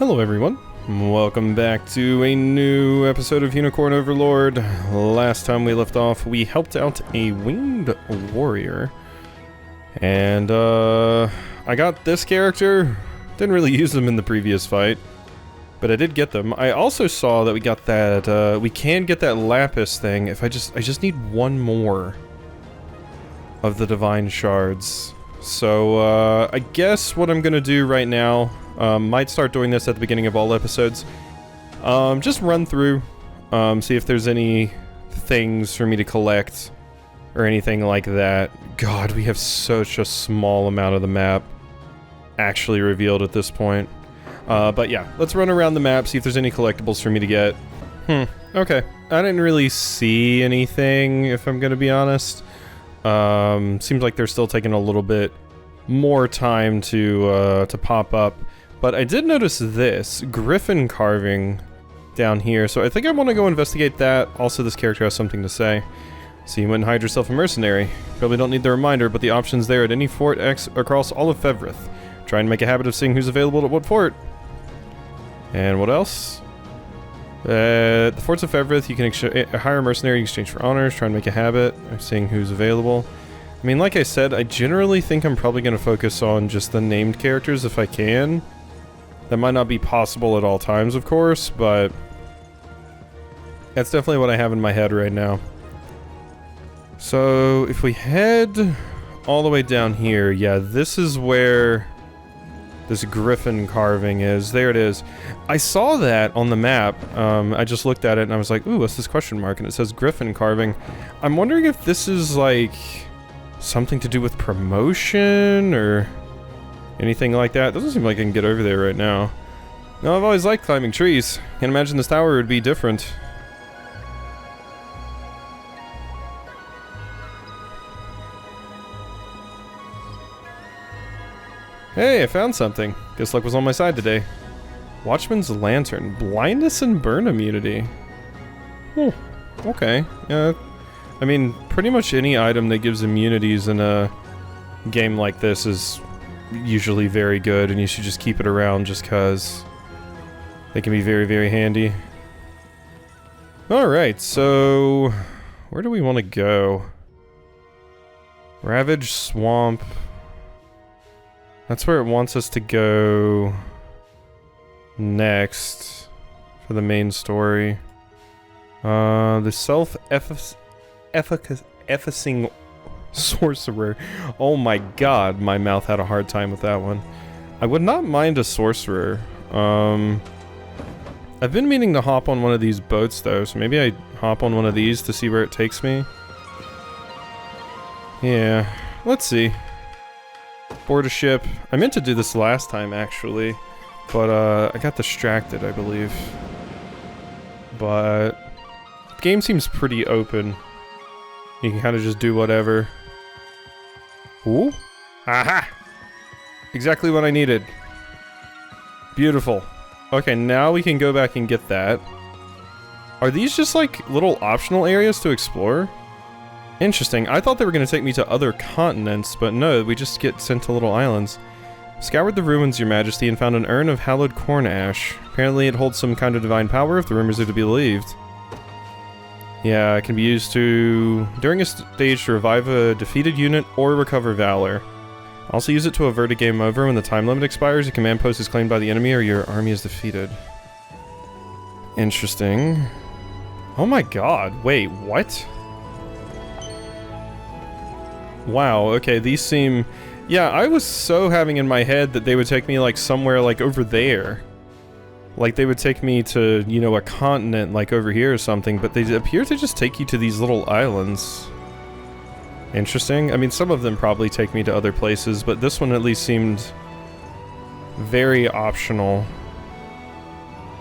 Hello everyone, welcome back to a new episode of Unicorn Overlord. Last time we left off, we helped out a winged warrior. And I got this character. Didn't really use them in the previous fight, but I did get them. I also saw that we got that, we can get that lapis thing if I just need one more of the divine shards. So, I guess what I'm gonna do right now, might start doing this at the beginning of all episodes. Just run through, see if there's any things for me to collect or anything like that. God, we have such a small amount of the map actually revealed at this point. But yeah, let's run around the map, see if there's any collectibles for me to get. Okay. I didn't really see anything, if I'm gonna be honest. Seems like they're still taking a little bit more time to pop up. But I did notice this griffin carving down here, so I think I want to go investigate that. Also, this character has something to say. So you went and hide yourself a mercenary. Probably don't need the reminder, but the option's there at any fort X across all of Fevrith. Try and make a habit of seeing who's available at what fort. And what else? The forts of Fevrith, you can hire a mercenary in exchange for honors. Try and make a habit of seeing who's available. I mean, like I said, I generally think I'm probably going to focus on just the named characters if I can. That might not be possible at all times, of course, but that's definitely what I have in my head right now. So, if we head all the way down here, yeah, this is where this griffin carving is. There it is. I saw that on the map. I just looked at it and I was like, ooh, what's this question mark? And it says griffin carving. I'm wondering if this is like something to do with promotion or anything like that. Doesn't seem like I can get over there right now. No, I've always liked climbing trees. Can't imagine this tower would be different. Hey, I found something. Guess luck was on my side today. Watchman's Lantern. Blindness and burn immunity. Oh, okay. I mean, pretty much any item that gives immunities in a game like this is usually very good, and you should just keep it around just cause they can be very, very handy. Alright, so where do we want to go? Ravage Swamp. That's where it wants us to go next for the main story. The self-effacing sorcerer. Oh my god, my mouth had a hard time with that one. I would not mind a sorcerer. I've been meaning to hop on one of these boats though, so maybe I hop on one of these to see where it takes me. Yeah, let's see. Board a ship. I meant to do this last time actually, but I got distracted, I believe. But the game seems pretty open. You can kind of just do whatever. Ooh. Aha! Exactly what I needed. Beautiful. Okay, now we can go back and get that. Are these just like little optional areas to explore? Interesting. I thought they were going to take me to other continents, but no, we just get sent to little islands. Scoured the ruins, Your Majesty, and found an urn of hallowed corn ash. Apparently it holds some kind of divine power if the rumors are to be believed. Yeah, it can be used to during a stage to revive a defeated unit or recover valor. Also use it to avert a game over when the time limit expires, a command post is claimed by the enemy or your army is defeated. Interesting. Oh my god, wait, what? Wow, okay, these seem... Yeah, I was so having in my head that they would take me like somewhere like over there. Like they would take me to, you know, a continent like over here or something, but they appear to just take you to these little islands. Interesting. I mean, some of them probably take me to other places, but this one at least seemed very optional,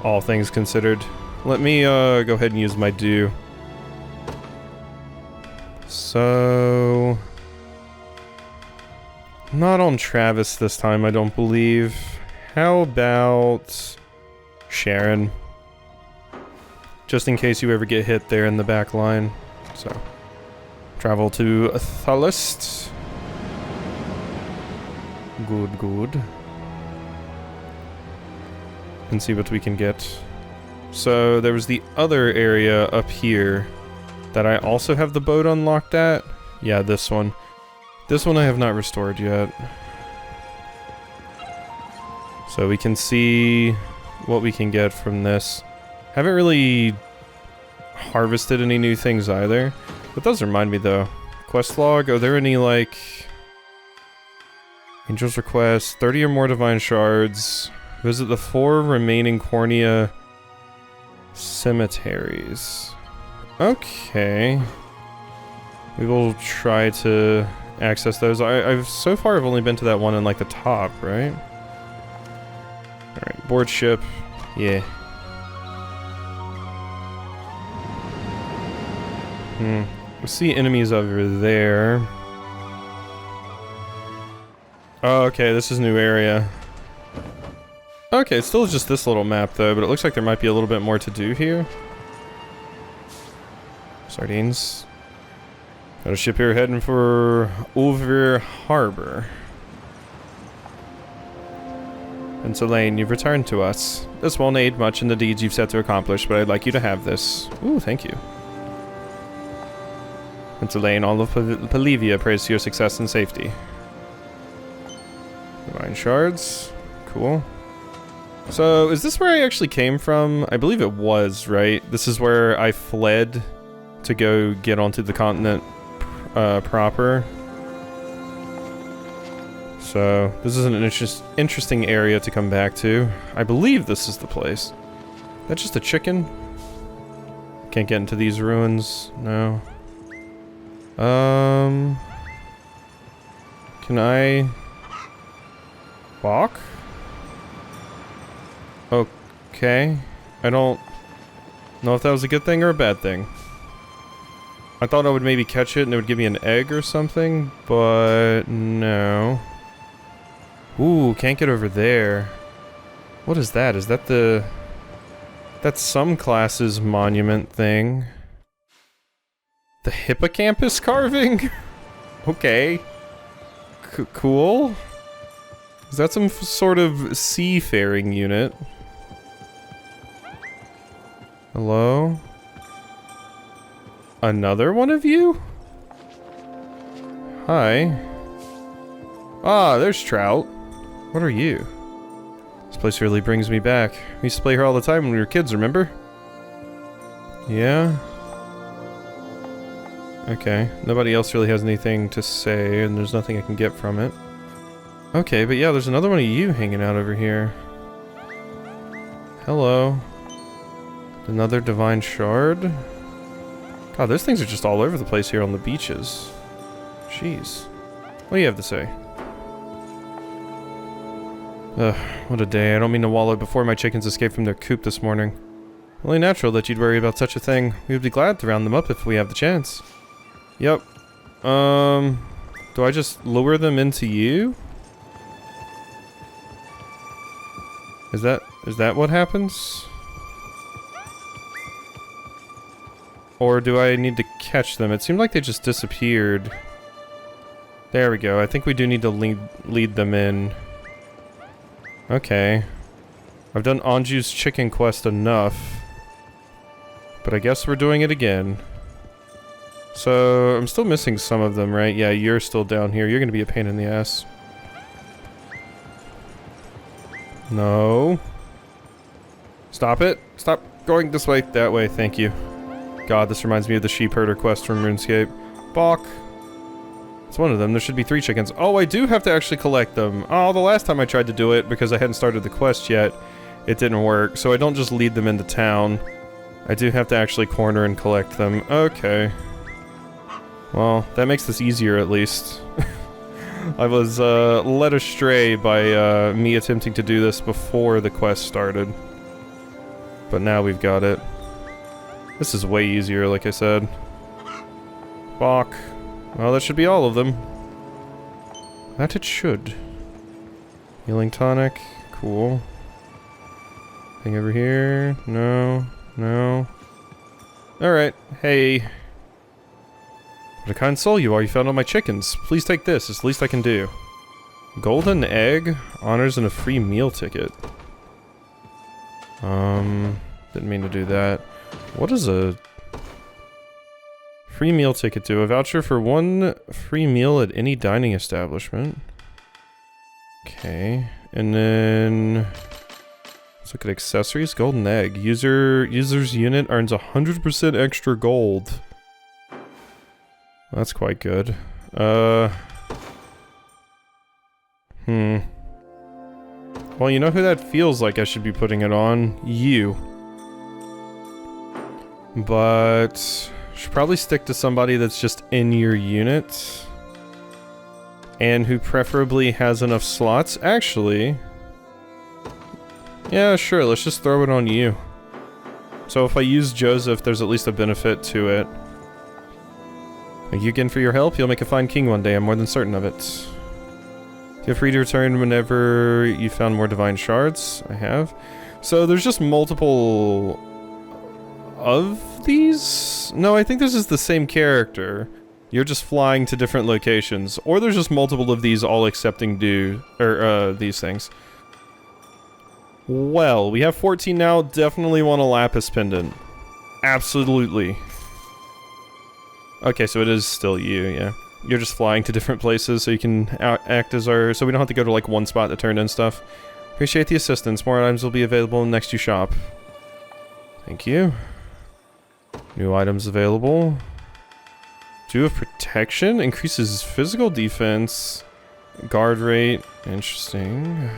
all things considered. Let me go ahead and use my do. So... not on Travis this time, I don't believe. How about Sharon? Just in case you ever get hit there in the back line. So, travel to Thalist. Good, good. and see what we can get. So there was the other area up here that I also have the boat unlocked at. Yeah, this one. This one I have not restored yet. So we can see what we can get from this. Haven't really harvested any new things either. That does remind me though. Quest log, are there any like... Angel's request, 30 or more divine shards. Visit the 4 remaining Cornea cemeteries. Okay. We will try to access those. I've so far I've only been to that one in like the top, right? Alright, board ship. Yeah. We see enemies over there. Oh, okay, this is a new area. Okay, it's still just this little map though, but it looks like there might be a little bit more to do here. Sardines. Got a ship here heading for Over Harbor. And Elaine, you've returned to us. This won't aid much in the deeds you've set to accomplish, but I'd like you to have this. Ooh, thank you. And Elaine, all of Pelivia prays to your success and safety. Divine shards. Cool. So, is this where I actually came from? I believe it was, right? This is where I fled to go get onto the continent proper. So, this is an interesting area to come back to. I believe this is the place. That's just a chicken? Can't get into these ruins. No. Can I... walk? Okay. I don't know if that was a good thing or a bad thing. I thought I would maybe catch it and it would give me an egg or something, but no. Ooh, can't get over there. What is that? Is that the... That's some class's monument thing. The hippocampus carving? Okay. Cool. Is that some sort of seafaring unit? Hello? Another one of you? Hi. Ah, there's Trout. What are you? This place really brings me back. We used to play here all the time when we were kids, remember? Yeah? Okay. Nobody else really has anything to say, and there's nothing I can get from it. Okay, but yeah, there's another one of you hanging out over here. Hello. Another divine shard? God, those things are just all over the place here on the beaches. Jeez. What do you have to say? Ugh, what a day. I don't mean to wallow before my chickens escaped from their coop this morning. Only natural that you'd worry about such a thing. We would be glad to round them up if we have the chance. Yep. Do I just lure them into you? Is that what happens? Or do I need to catch them? It seemed like they just disappeared. There we go. I think we do need to lead them in. Okay. I've done Anju's chicken quest enough. But I guess we're doing it again. So, I'm still missing some of them, right? Yeah, you're still down here. You're gonna be a pain in the ass. No. Stop it. Stop going this way. That way. Thank you. God, this reminds me of the sheep herder quest from RuneScape. Balk. It's one of them. There should be 3 chickens. Oh, I do have to actually collect them. Oh, the last time I tried to do it, because I hadn't started the quest yet, it didn't work. So I don't just lead them into town. I do have to actually corner and collect them. Okay. Well, that makes this easier at least. I was led astray by me attempting to do this before the quest started. But now we've got it. This is way easier, like I said. Balk. Well, that should be all of them. That it should. Healing tonic. Cool. Thing over here. No. No. Alright. Hey. What a kind soul you are. You found all my chickens. Please take this. It's the least I can do. Golden egg. Honors and a free meal ticket. Didn't mean to do that. What does a free meal ticket do? A voucher for 1 free meal at any dining establishment. Okay, and then let's look at accessories. Golden egg. User's unit earns 100% extra gold. That's quite good. Well, you know who that feels like I should be putting it on? You. But should probably stick to somebody that's just in your unit. And who preferably has enough slots. Actually, yeah, sure, let's just throw it on you. So if I use Joseph, there's at least a benefit to it. Thank you again for your help. You'll make a fine king one day, I'm more than certain of it. Feel free to return whenever you found more divine shards. I have. So there's just multiple of these? No, I think this is the same character. You're just flying to different locations. Or there's just multiple of these all accepting these things. Well, we have 14 now. Definitely want a lapis pendant. Absolutely. Okay, so it is still you, yeah. You're just flying to different places so you can act as our... So we don't have to go to like one spot to turn in stuff. Appreciate the assistance. More items will be available next you shop. Thank you. New items available. 2 of protection. Increases physical defense. Guard rate. Interesting.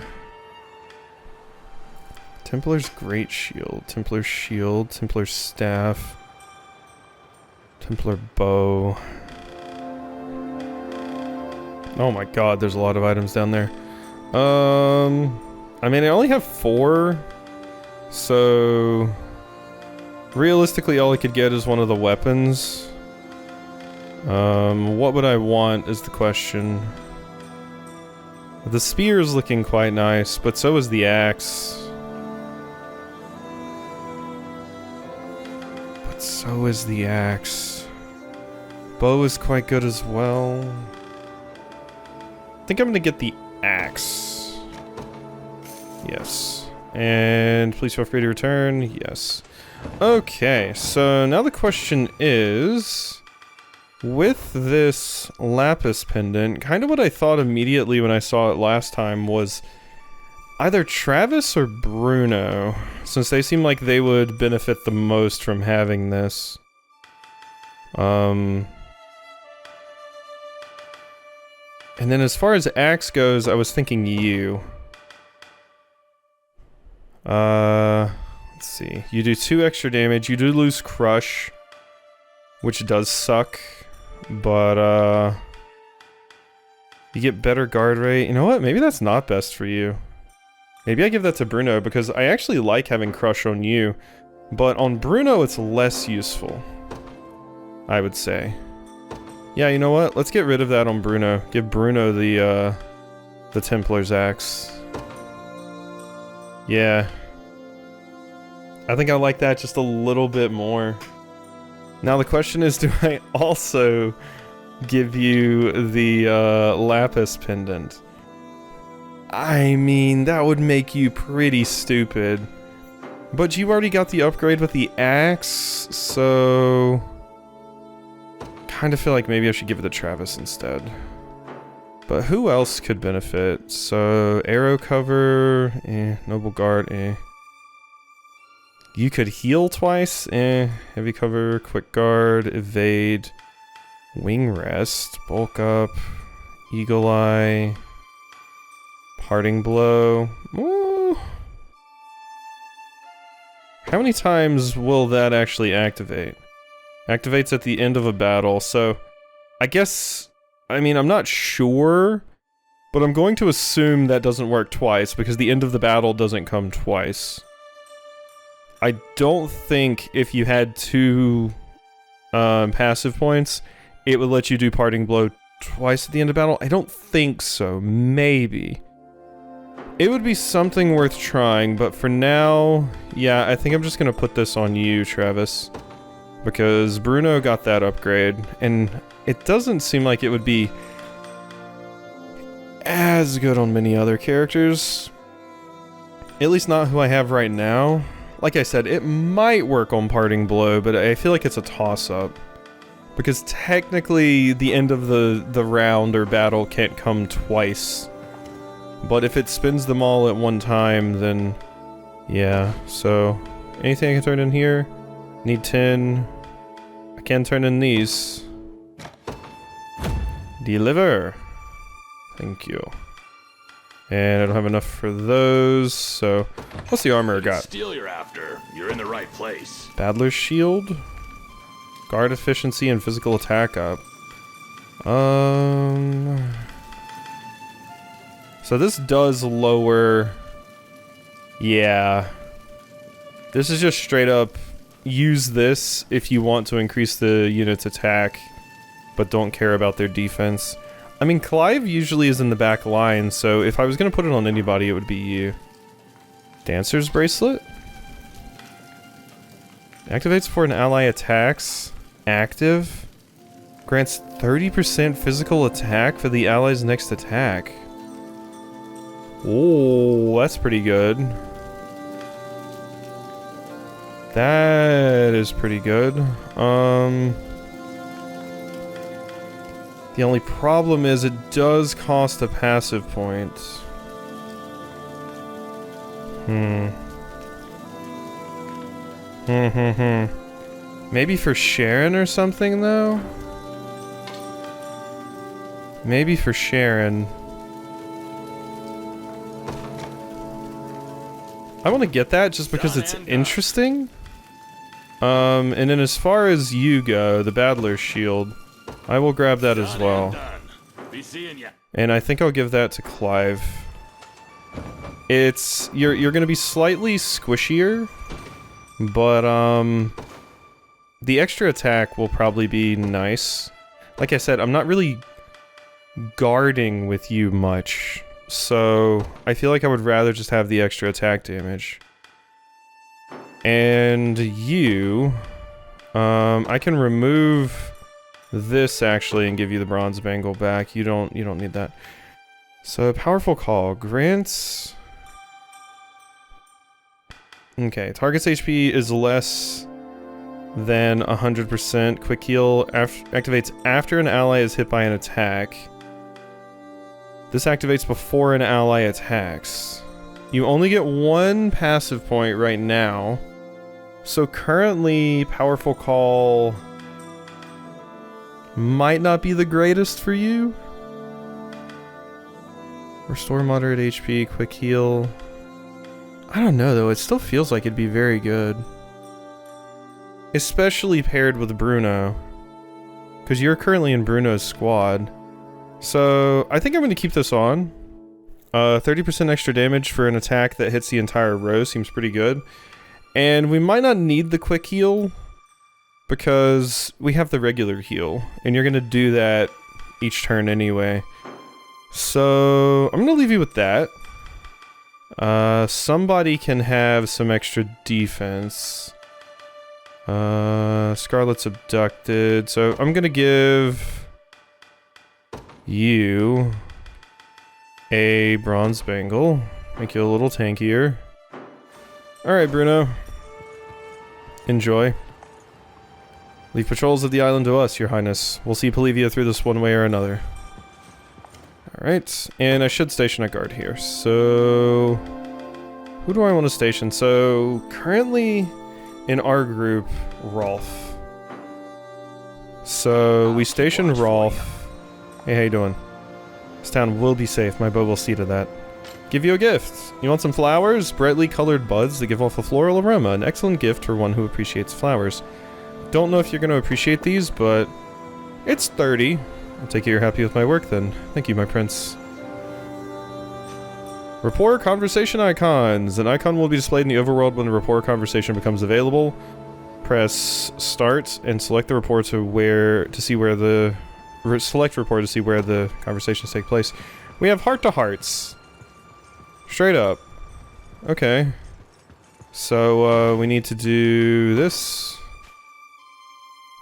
Templar's Great Shield. Templar's Shield. Templar's Staff. Templar Bow. Oh my god, there's a lot of items down there. I mean, I only have 4. So... realistically, all I could get is one of the weapons. What would I want is the question. The spear is looking quite nice, but so is the axe. But so is the axe. Bow is quite good as well. I think I'm gonna get the axe. Yes. And please feel free to return. Yes. Okay, so now the question is... with this lapis pendant, kind of what I thought immediately when I saw it last time was either Travis or Bruno, since they seem like they would benefit the most from having this. And then as far as axe goes, I was thinking you. Let's see. You do 2 extra damage. You do lose crush, which does suck. But, you get better guard rate. You know what? Maybe that's not best for you. Maybe I give that to Bruno, because I actually like having crush on you. But on Bruno, it's less useful, I would say. Yeah, you know what? Let's get rid of that on Bruno. Give Bruno the Templar's Axe. Yeah. I think I like that just a little bit more. Now the question is, do I also give you the lapis pendant? I mean, that would make you pretty stupid. But you already got the upgrade with the axe, so... kind of feel like maybe I should give it to Travis instead. But who else could benefit? So, arrow cover, noble guard, You could heal twice, heavy cover, quick guard, evade, wing rest, bulk up, eagle eye, parting blow. Ooh. How many times will that actually activate? Activates at the end of a battle, so I guess, I mean, I'm not sure, but I'm going to assume that doesn't work twice because the end of the battle doesn't come twice. I don't think if you had 2 passive points, it would let you do parting blow twice at the end of battle. I don't think so. Maybe. It would be something worth trying, but for now, yeah, I think I'm just gonna put this on you, Travis. Because Bruno got that upgrade, and it doesn't seem like it would be as good on many other characters. At least not who I have right now. like I said, it might work on Parting Blow, but I feel like it's a toss-up. Because technically, the end of the round or battle can't come twice. But if it spins them all at one time, then... yeah, so... anything I can turn in here? Need 10. I can turn in these. Deliver! Thank you. And I don't have enough for those, so... what's the armor I got? Steel you're after. You're in the right place. Battler's Shield? Guard efficiency and physical attack up. So this does lower... yeah. This is just straight up... use this if you want to increase the unit's attack, but don't care about their defense. I mean, Clive usually is in the back line, so if I was gonna put it on anybody, it would be you. Dancer's Bracelet? Activates before an ally attacks. Active. Grants 30% physical attack for the ally's next attack. Oh, that's pretty good. That is pretty good. The only problem is it does cost a passive point. Maybe for Sharon or something, though? Maybe for Sharon. I want to get that just because it's interesting. And then as far as you go, the Battler's Shield, I will grab that as well. And I think I'll give that to Clive. It's... you're gonna be slightly squishier, but the extra attack will probably be nice. Like I said, I'm not really guarding with you much, so I feel like I would rather just have the extra attack damage. And you... I can remove this actually and give you the bronze bangle back. You don't need that. So, powerful call. Grants... okay, target's HP is less than 100%. Quick heal activates after an ally is hit by an attack. This activates before an ally attacks. You only get one passive point right now. So currently, Powerful Call might not be the greatest for you. Restore moderate HP, quick heal. I don't know though, it still feels like it'd be very good. Especially paired with Bruno. Because you're currently in Bruno's squad. So, I think I'm going to keep this on. 30% extra damage for an attack that hits the entire row seems pretty good. And we might not need the quick heal, because we have the regular heal, and you're going to do that each turn anyway. So, I'm going to leave you with that. Somebody can have some extra defense. Scarlet's abducted, so I'm going to give you a bronze bangle. Make you a little tankier. Alright, Bruno. Enjoy. Leave patrols of the island to us, your highness. We'll see Polivia through this one way or another. Alright, and I should station a guard here. So... who do I want to station? So, currently in our group, Rolf. So, we stationed Rolf. Hey, how you doing? This town will be safe. My bow will see to that. Give you a gift. You want some flowers? Brightly colored buds that give off a floral aroma. An excellent gift for one who appreciates flowers. Don't know if you're going to appreciate these, but it's 30. I'll take it you're happy with my work then. Thank you, my prince. Rapport conversation icons. An icon will be displayed in the overworld when the rapport conversation becomes available. Press start and select the rapport to see where the select rapport to see where the conversations take place. We have heart-to-hearts. Straight up. Okay. So, we need to do this.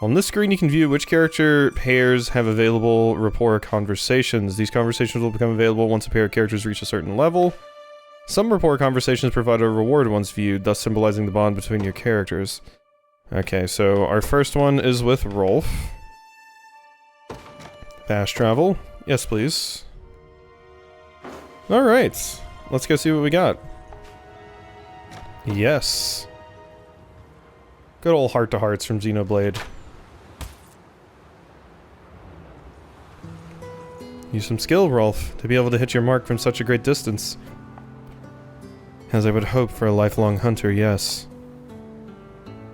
On this screen, you can view which character pairs have available rapport conversations. These conversations will become available once a pair of characters reach a certain level. Some rapport conversations provide a reward once viewed, thus symbolizing the bond between your characters. Okay, so our first one is with Rolf. Fast travel. Yes, please. Alright. Let's go see what we got. Yes. Good old heart-to-hearts from Xenoblade. Use some skill, Rolf, to be able to hit your mark from such a great distance. As I would hope for a lifelong hunter, yes.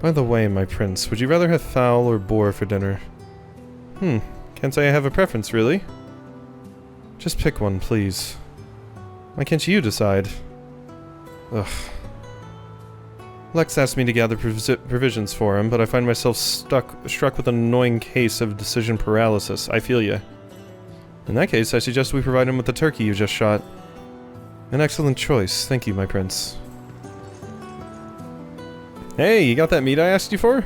By the way, my prince, would you rather have fowl or boar for dinner? Can't say I have a preference, really. Just pick one, please. Why can't you decide? Ugh. Lex asked me to gather provisions for him, but I find myself struck with an annoying case of decision paralysis. I feel ya. In that case, I suggest we provide him with the turkey you just shot. An excellent choice. Thank you, my prince. Hey, you got that meat I asked you for?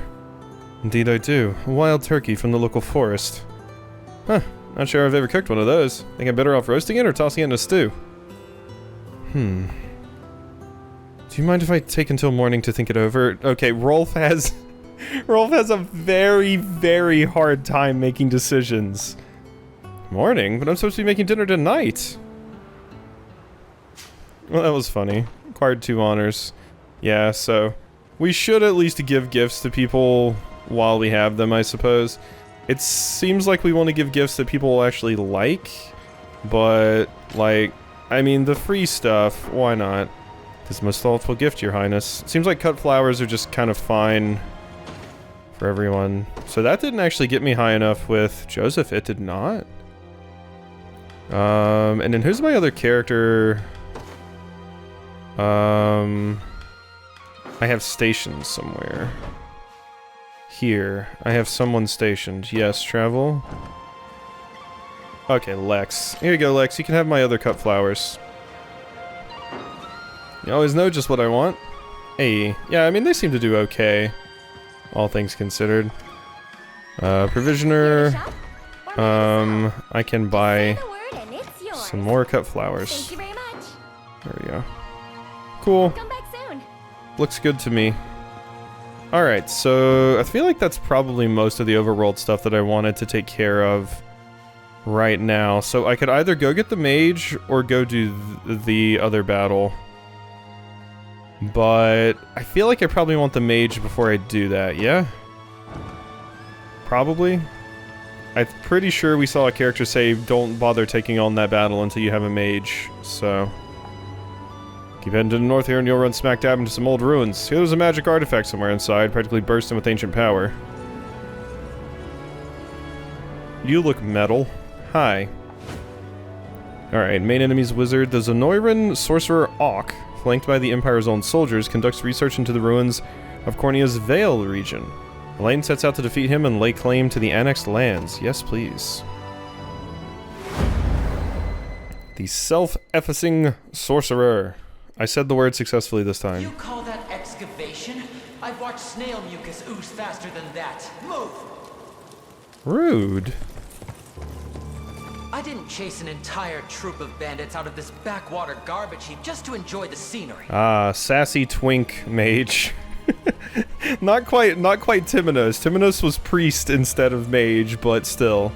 Indeed I do. A wild turkey from the local forest. Huh. Not sure I've ever cooked one of those. Think I'm better off roasting it or tossing it in a stew? Do you mind if I take until morning to think it over? Okay, Rolf has a very, very hard time making decisions. Morning? But I'm supposed to be making dinner tonight. Well, that was funny. Acquired 2 honors. Yeah, so we should at least give gifts to people while we have them, I suppose. It seems like we want to give gifts that people will actually like, but, like, I mean, the free stuff, why not? This most thoughtful gift, your highness. Seems like cut flowers are just kind of fine for everyone. So that didn't actually get me high enough with Joseph, it did not. And then who's my other character? I have stationed somewhere. Here. I have someone stationed. Yes, travel. Okay, Lex. Here you go, Lex. You can have my other cut flowers. You always know just what I want. Hey. Yeah, I mean, they seem to do okay. All things considered. Provisioner. I can buy some more cut flowers. Thank you very much. There we go. Cool. Come back soon. Looks good to me. Alright, so I feel like that's probably most of the overworld stuff that I wanted to take care of right now. So I could either go get the mage or go do the other battle. But I feel like I probably want the mage before I do that, yeah? Probably. I'm pretty sure we saw a character say, don't bother taking on that battle until you have a mage, so... Keep heading to the north here and you'll run smack dab into some old ruins. Here there's a magic artifact somewhere inside, practically bursting with ancient power. You look metal. Hi. Alright, main enemy's wizard. The Zenoiran sorcerer Auch, flanked by the Empire's own soldiers, conducts research into the ruins of Cornea's Vale region. Elaine sets out to defeat him and lay claim to the annexed lands. Yes, please. The self-effacing sorcerer. I said the word successfully this time. You call that excavation? I've watched snail mucus ooze faster than that. Move! Rude. I didn't chase an entire troop of bandits out of this backwater garbage heap just to enjoy the scenery. Ah, sassy twink mage. Not quite Timonos. Timonos was priest instead of mage, but still.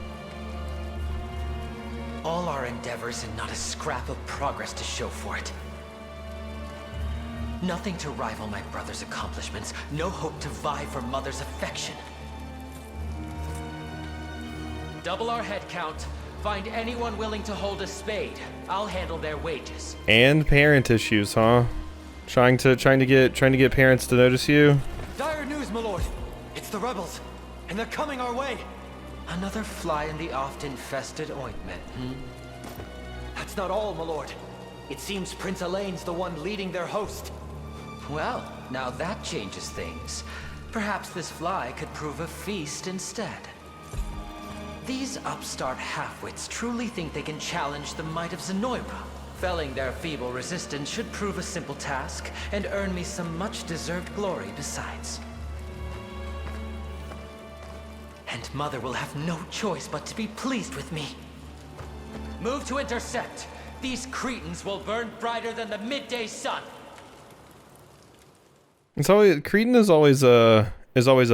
All our endeavors and not a scrap of progress to show for it. Nothing to rival my brother's accomplishments. No hope to vie for mother's affection. Double our head count. Find anyone willing to hold a spade. I'll handle their wages. And parent issues, huh? Trying to get parents to notice you. Dire news, my lord. It's the rebels, and they're coming our way. Another fly in the oft-infested ointment, That's not all, my lord. It seems Prince Elaine's the one leading their host. Well, now that changes things. Perhaps this fly could prove a feast instead. These upstart halfwits truly think they can challenge the might of Zenoira. Felling their feeble resistance should prove a simple task, and earn me some much-deserved glory besides. And Mother will have no choice but to be pleased with me. Move to intercept. these Cretans will burn brighter than the midday sun. It's always Cretan is always a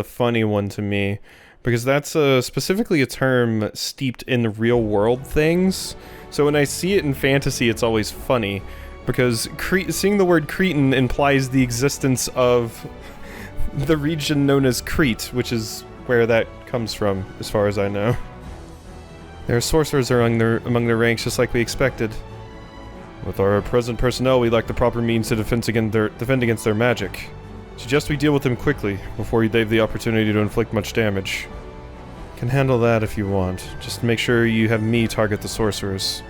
funny one to me, because that's specifically a term steeped in real world things. So when I see it in fantasy, it's always funny, because seeing the word Cretan implies the existence of the region known as Crete, which is where that comes from, as far as I know. There are sorcerers among their ranks, just like we expected. With our present personnel, we lack the proper means to defend against their magic. Suggest we deal with them quickly, before they have the opportunity to inflict much damage. Can handle that if you want. Just make sure you have me target the sorcerers.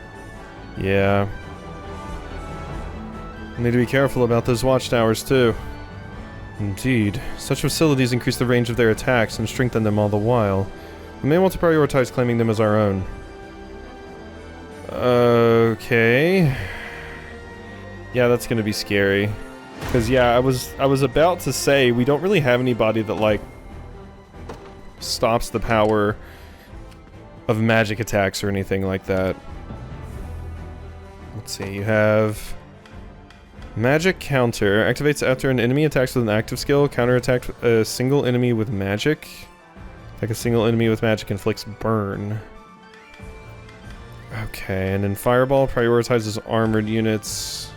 Yeah. Need to be careful about those watchtowers, too. Indeed. Such facilities increase the range of their attacks and strengthen them all the while. We may want to prioritize claiming them as our own. Okay. Yeah, that's gonna be scary. Because, yeah, I was about to say, we don't really have anybody that, like, stops the power of magic attacks or anything like that. Let's see, you have... Magic counter. Activates after an enemy attacks with an active skill. Counterattack a single enemy with magic. Like a single enemy with magic inflicts burn. Okay, and then Fireball prioritizes armored units.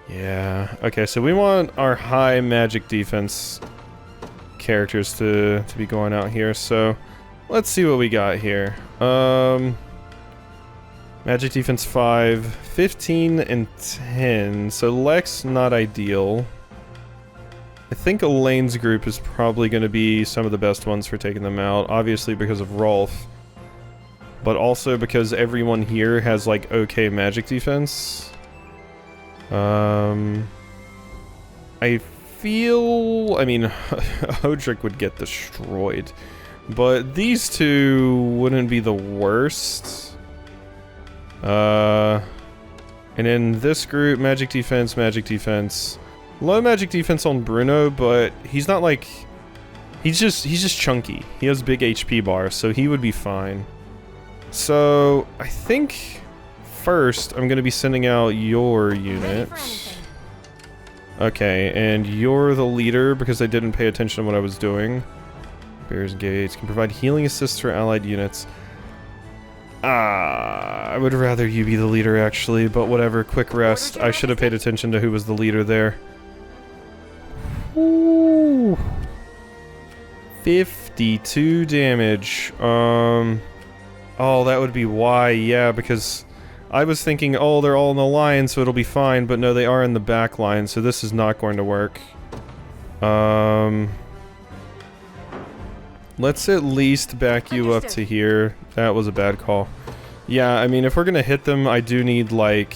Yeah. Okay, so we want our high magic defense characters to be going out here, so let's see what we got here. Magic defense 5, 15 and 10, so Lex not ideal. I think Elaine's group is probably going to be some of the best ones for taking them out, obviously because of Rolf, but also because everyone here has like okay magic defense. I mean, Hodrick would get destroyed, but these two wouldn't be the worst. And in this group, magic defense, low magic defense on Bruno, but he's not like, he's just chunky. He has big HP bar, so he would be fine. So I think first I'm gonna be sending out your unit. Okay, and you're the leader because I didn't pay attention to what I was doing. Barriers and gates can provide healing assists for allied units. I would rather you be the leader actually, but whatever, quick rest. I should have paid attention to who was the leader there. Ooh. 52 damage. Oh, that would be why, yeah, because I was thinking, oh, they're all in the line, so it'll be fine, but no, they are in the back line, so this is not going to work. Let's at least back you up to here. That was a bad call. Yeah, I mean, if we're gonna hit them, I do need, like...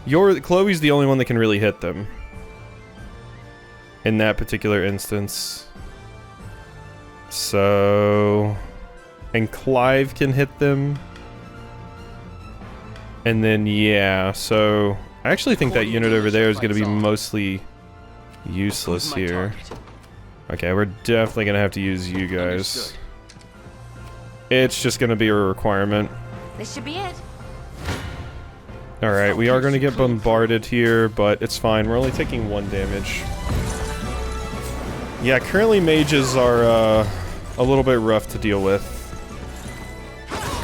Chloe's the only one that can really hit them. In that particular instance. So... And Clive can hit them. And then, yeah, so... I actually think that unit over there is gonna be mostly useless here. Okay, we're definitely gonna have to use you guys. It's just gonna be a requirement. This should be it. Alright, we are gonna get bombarded here, but it's fine. We're only taking 1 damage. Yeah, currently mages are a little bit rough to deal with.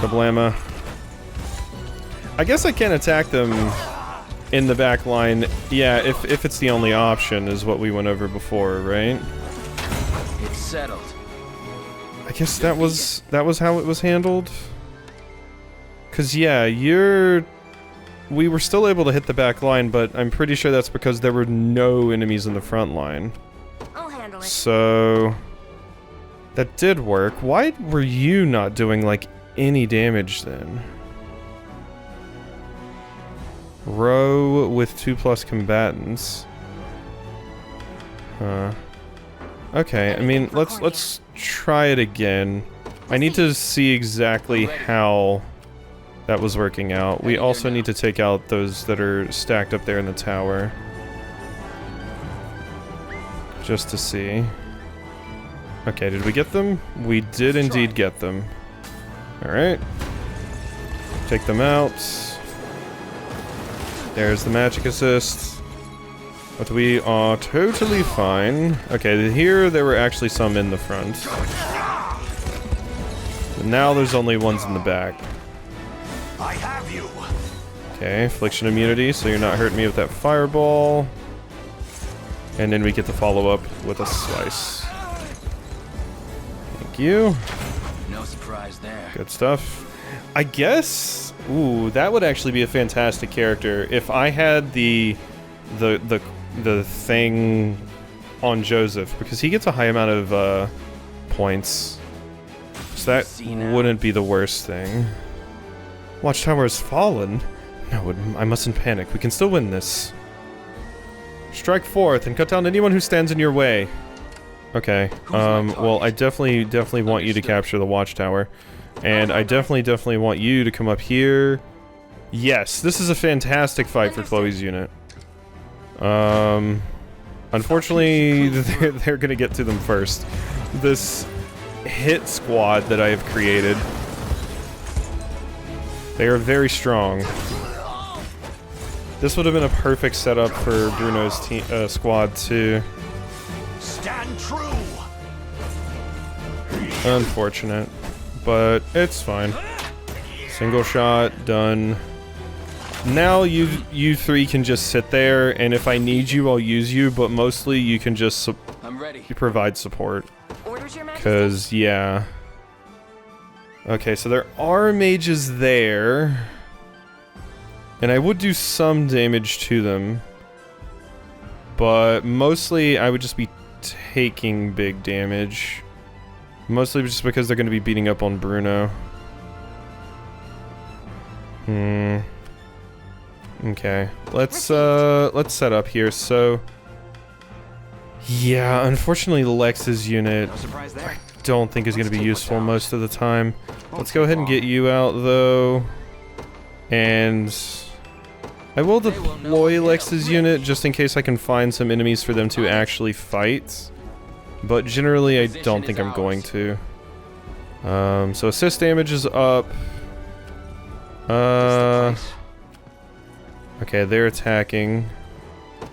Kablama. I guess I can attack them in the back line. Yeah, if it's the only option, is what we went over before, right? It's settled. I guess that was how it was handled. Cause yeah, we were still able to hit the back line, but I'm pretty sure that's because there were no enemies in the front line. I'll handle it. So that did work. Why were you not doing like any damage then? Row with 2+ combatants. Huh. Okay, I mean, let's try it again. I need to see exactly how that was working out. We also need to take out those that are stacked up there in the tower. Just to see. Okay, did we get them? We did indeed get them. Alright. Take them out. There's the magic assist. But we are totally fine. Okay, here there were actually some in the front. But now there's only ones in the back. I have you. Okay, affliction immunity, so you're not hurting me with that fireball. And then we get to follow up with a slice. Thank you. No surprise there. Good stuff. I guess... Ooh, that would actually be a fantastic character if I had the thing on Joseph, because he gets a high amount of points. So that wouldn't be the worst thing. Watchtower has fallen. No, I mustn't panic. We can still win this. Strike forth and cut down anyone who stands in your way. Okay. Well, I definitely want you to capture the Watchtower. And I definitely want you to come up here. Yes, this is a fantastic fight for Chloe's unit. Unfortunately, they're gonna get to them first. This hit squad that I have created, they are very strong. This would have been a perfect setup for Bruno's squad too. Stand true. Unfortunate, but it's fine. Single shot, done. Now you three can just sit there, and if I need you, I'll use you, but mostly you can just provide support. Orders, Your Majesty? Because, yeah. Okay, so there are mages there. And I would do some damage to them. But mostly I would just be taking big damage. Mostly just because they're going to be beating up on Bruno. Okay, let's set up here. So, yeah, unfortunately Lex's unit I don't think is going to be useful most of the time. Let's go ahead and get you out though, and I will deploy Lex's unit just in case I can find some enemies for them to actually fight. But generally, I don't think I'm going to. So assist damage is up. Okay, they're attacking.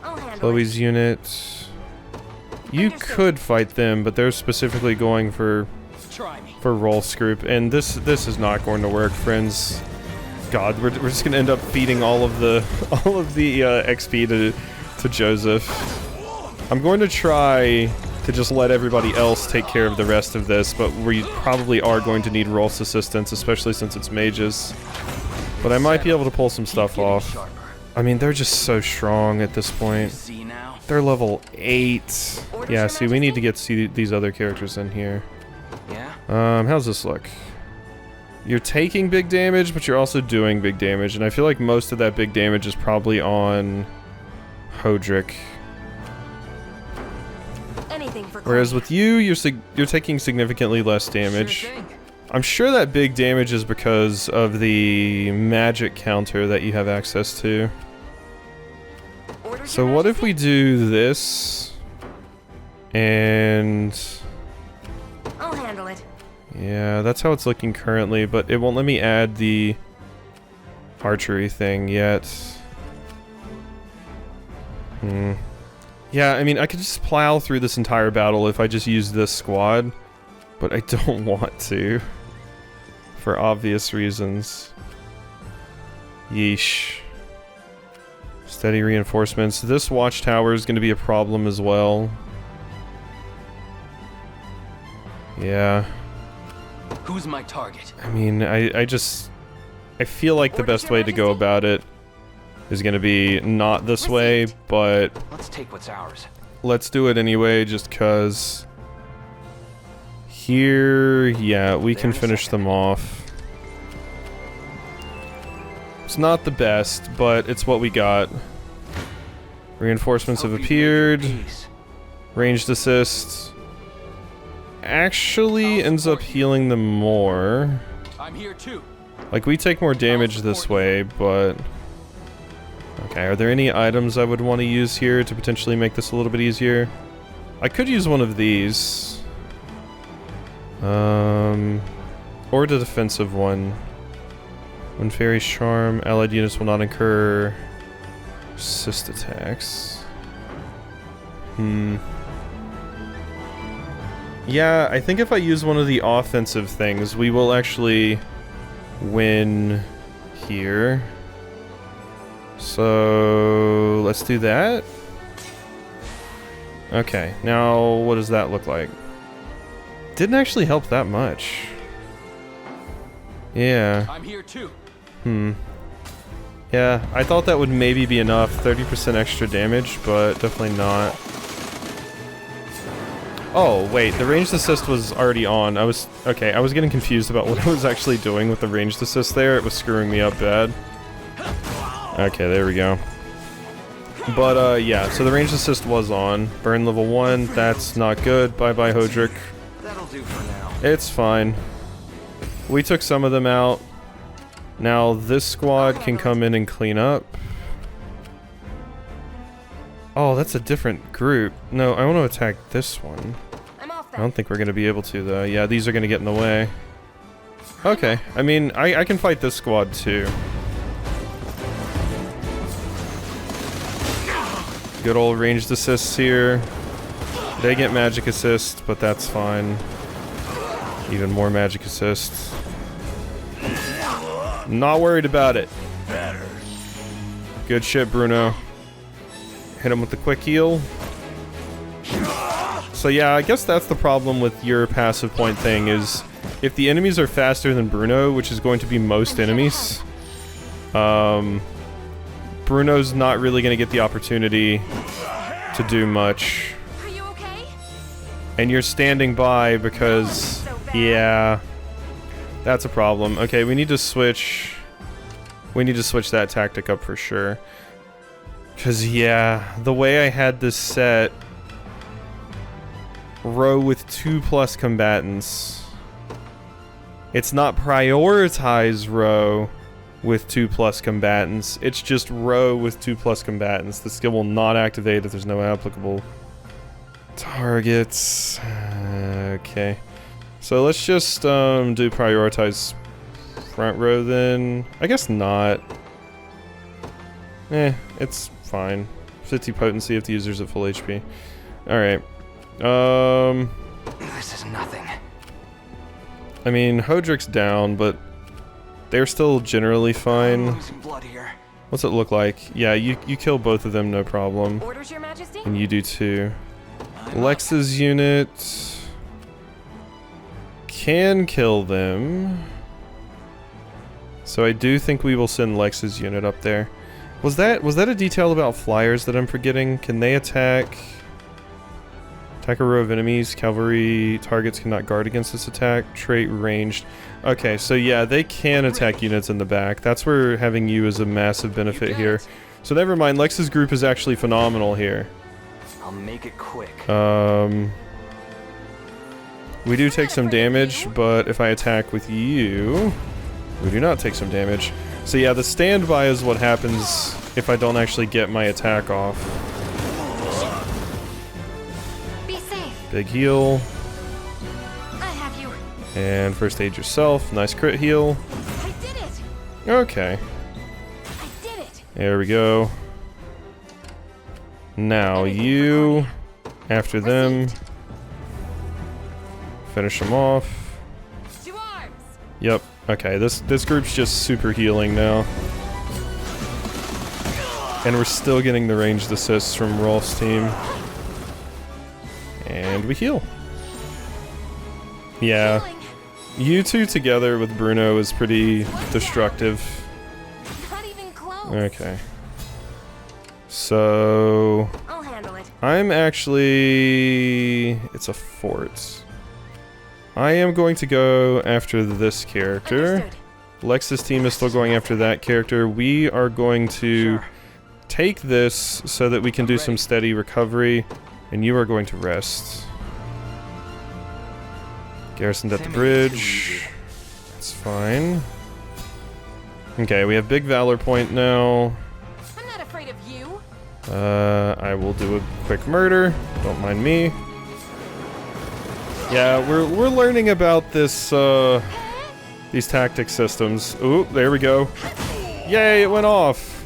Chloe's unit. You could fight them, but they're specifically going for Rolf's group, and this is not going to work, friends. God, we're just gonna end up feeding all of the XP to Joseph. I'm going to try to just let everybody else take care of the rest of this, but we probably are going to need Rolf's assistance, especially since it's mages. But I might be able to pull some stuff off. I mean, they're just so strong at this point. They're level 8. Yeah, see, we need to get these other characters in here. How's this look? You're taking big damage, but you're also doing big damage, and I feel like most of that big damage is probably on Hodrick. Whereas with you, you're taking significantly less damage. I'm sure that big damage is because of the magic counter that you have access to. So what if we do this, and I'll handle it. Yeah, that's how it's looking currently, but it won't let me add the archery thing yet. Yeah, I mean, I could just plow through this entire battle if I just use this squad, but I don't want to, for obvious reasons. Yeesh. Steady reinforcements. This watchtower is going to be a problem as well. Yeah. Who's my target? I mean, I feel like the best way to go about it is going to be not this way, but let's take what's ours. Let's do it anyway, just cause here, yeah, we can finish them off. It's not the best, but it's what we got. Reinforcements have appeared. Ranged assist actually ends up healing them more. I'm here too. Like, we take more damage this way, but okay, are there any items I would want to use here to potentially make this a little bit easier? I could use one of these. Or the defensive one. When Fairy's Charm, allied units will not incur Assist attacks. Yeah, I think if I use one of the offensive things, we will actually win here. So let's do that. Okay, now what does that look like? Didn't actually help that much. Yeah. I'm here too. Yeah, I thought that would maybe be enough. 30% extra damage, but definitely not. Oh, wait, the ranged assist was already on. I was getting confused about what I was actually doing with the ranged assist there. It was screwing me up bad. Okay, there we go. But, yeah, so the ranged assist was on. Burn level 1, that's not good. Bye-bye, Hodrick. That'll do for now. It's fine. We took some of them out. Now, this squad can come in and clean up. Oh, that's a different group. No, I want to attack this one. I'm off I don't think we're going to be able to, though. Yeah, these are going to get in the way. Okay, I mean, I can fight this squad, too. Good old ranged assists here. They get magic assist, but that's fine. Even more magic assists. Not worried about it. Good shit, Bruno. Hit him with the quick heal. So yeah, I guess that's the problem with your passive point thing is if the enemies are faster than Bruno, which is going to be most enemies, Bruno's not really going to get the opportunity to do much. Are you okay? And you're standing by because, yeah, that's a problem. Okay, we need to switch that tactic up for sure. Because, yeah, the way I had this set, row with 2+ combatants. It's not prioritize row with 2+ combatants. It's just row with 2+ combatants. The skill will not activate if there's no applicable targets. Okay. So let's just do prioritize front row then. I guess not. It's fine. 50 potency if the user's at full HP. Alright. This is nothing. I mean, Hodrick's down, but they're still generally fine. I'm losing blood here. What's it look like? Yeah, you kill both of them, no problem. Orders, Your Majesty? And you do too. Lex's unit can kill them. So I do think we will send Lex's unit up there. Was that a detail about flyers that I'm forgetting? Can they attack a row of enemies? Cavalry targets cannot guard against this attack. Trait ranged. Okay, so yeah, they can attack units in the back. That's where having you is a massive benefit here. So never mind, Lex's group is actually phenomenal here. I'll make it quick. We do take some damage, but if I attack with you, we do not take some damage. So yeah, the standby is what happens if I don't actually get my attack off. Be safe. Big heal. I have you. And first aid yourself. Nice crit heal. I did it. Okay. I did it. There we go. Now you, after them, finish them off. To arms. Yep. Okay, this group's just super healing now. And we're still getting the ranged assists from Rolf's team. And we heal. Yeah. Healing. You two together with Bruno is pretty destructive. Not even close. Okay. So I'll handle it. I'm actually... It's a fort. I am going to go after this character. Understood. Lex's team is still going after that character. We are going to take this so that we can do some steady recovery, and you are going to rest. Garrisoned at the bridge. That's fine. Okay, we have big valor point now. I'm not afraid of you. I will do a quick murder. Don't mind me. Yeah, we're learning about this, these tactic systems. Ooh, there we go. Yay, it went off.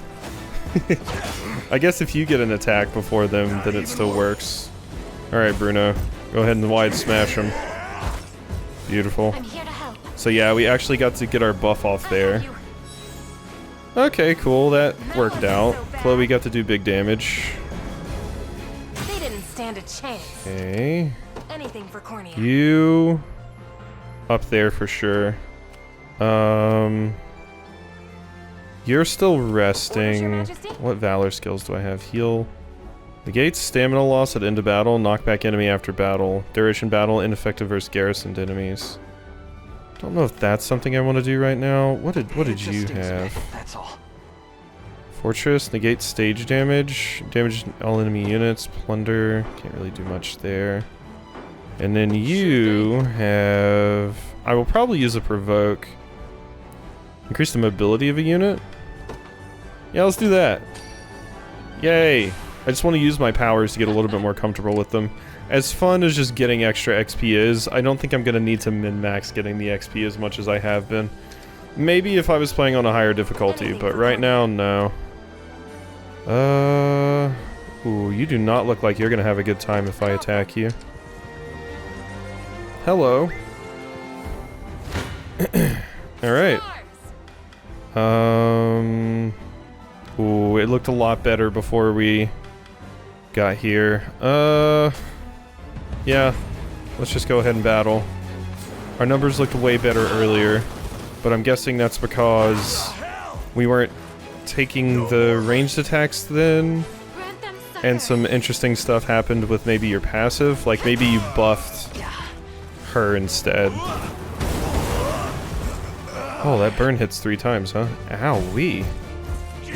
I guess if you get an attack before them, then it still works. Alright, Bruno. Go ahead and wide smash him. Beautiful. I'm here to help. So yeah, we actually got to get our buff off there. Okay, cool. That worked out. Chloe got to do big damage. They didn't stand a chance. Okay. Anything for Cornea. You... up there for sure. You're still resting. Majesty? What valor skills do I have? Heal. Negates stamina loss at end of battle. Knock back enemy after battle. Duration battle. Ineffective versus garrisoned enemies. Don't know if that's something I want to do right now. What did you have? That's all. Fortress. Negates stage damage. Damage all enemy units. Plunder. Can't really do much there. And then you have... I will probably use a provoke. Increase the mobility of a unit? Yeah, let's do that. Yay! I just want to use my powers to get a little bit more comfortable with them. As fun as just getting extra XP is, I don't think I'm going to need to min-max getting the XP as much as I have been. Maybe if I was playing on a higher difficulty, but right now, no. Ooh, you do not look like you're going to have a good time if I attack you. Hello. Alright. Ooh, it looked a lot better before we got here. Yeah. Let's just go ahead and battle. Our numbers looked way better earlier, but I'm guessing that's because we weren't taking the ranged attacks then, and some interesting stuff happened with maybe your passive, like maybe you buffed her instead. Oh, that burn hits 3 times, huh? Owie.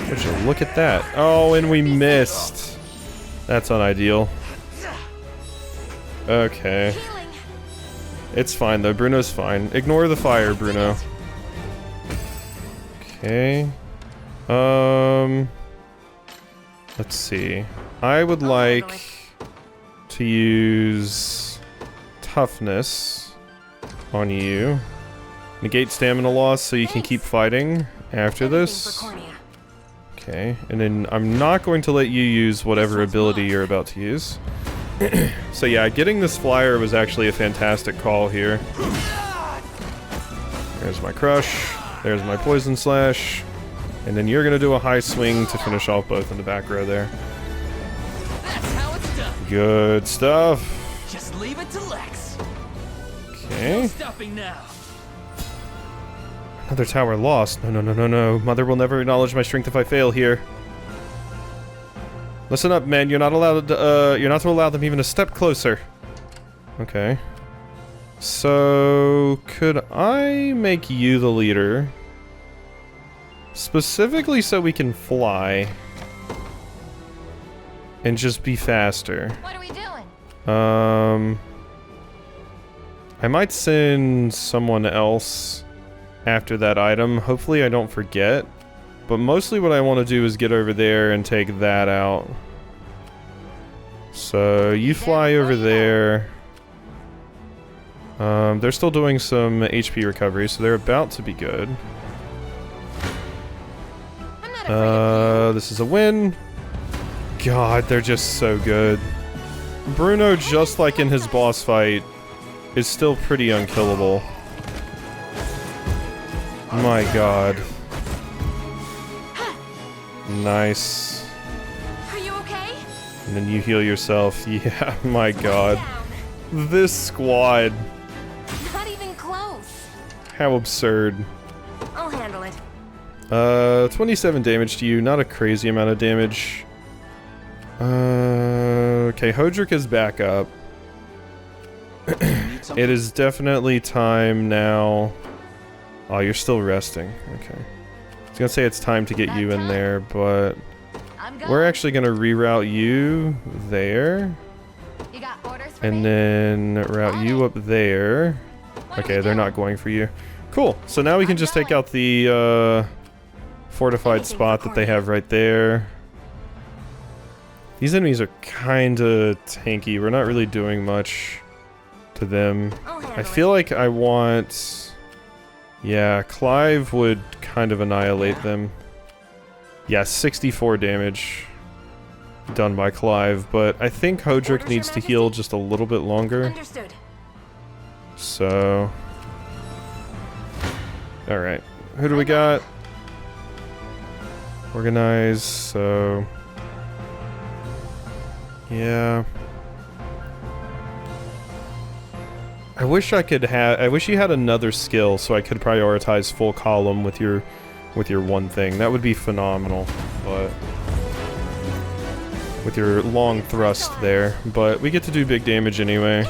Would you look at that? Oh, and we missed. That's unideal. Okay. It's fine though, Bruno's fine. Ignore the fire, Bruno. Okay. Let's see. I would like to use toughness on you. Negate stamina loss so you can keep fighting after this. Okay, and then I'm not going to let you use whatever ability you're about to use. So yeah, getting this flyer was actually a fantastic call here. There's my crush, there's my poison slash, and then you're gonna do a high swing to finish off both in the back row there. That's how it's done. Good stuff. Just leave it to Lex. Okay. No stopping now. Another tower lost. No, no, no, no, no. Mother will never acknowledge my strength if I fail here. Listen up, man. You're not allowed to, you're not to allow them even a step closer. Okay. So, could I make you the leader? Specifically so we can fly. And just be faster. What are we doing? I might send someone else after that item. Hopefully I don't forget. But mostly what I want to do is get over there and take that out. So you fly over there. They're still doing some HP recovery, so they're about to be good. This is a win. God, they're just so good. Bruno, just like in his boss fight, is still pretty unkillable. My god. Nice. Are you okay? And then you heal yourself. Yeah, my god. This squad. Not even close. How absurd. I'll handle it. 27 damage to you. Not a crazy amount of damage. Okay, Hodrick is back up. It is definitely time now. Oh, you're still resting. Okay. I was gonna say it's time to get you in there, but we're actually gonna reroute you there. You got orders for and me? then route you up there. Okay, they're not going for you. Cool. So now we can just take out the fortified spot that they have right there. These enemies are kinda tanky. We're not really doing much to them. I feel like I want... Yeah, Clive would kind of annihilate them. Yeah, 64 damage. done by Clive, but I think Hodrick Orders, needs Your to heal just a little bit longer. Understood. So... Alright, who do we got? Organize, so... Yeah... I wish you had another skill so I could prioritize full column with your one thing. That would be phenomenal, but... With your long thrust there. But we get to do big damage anyway.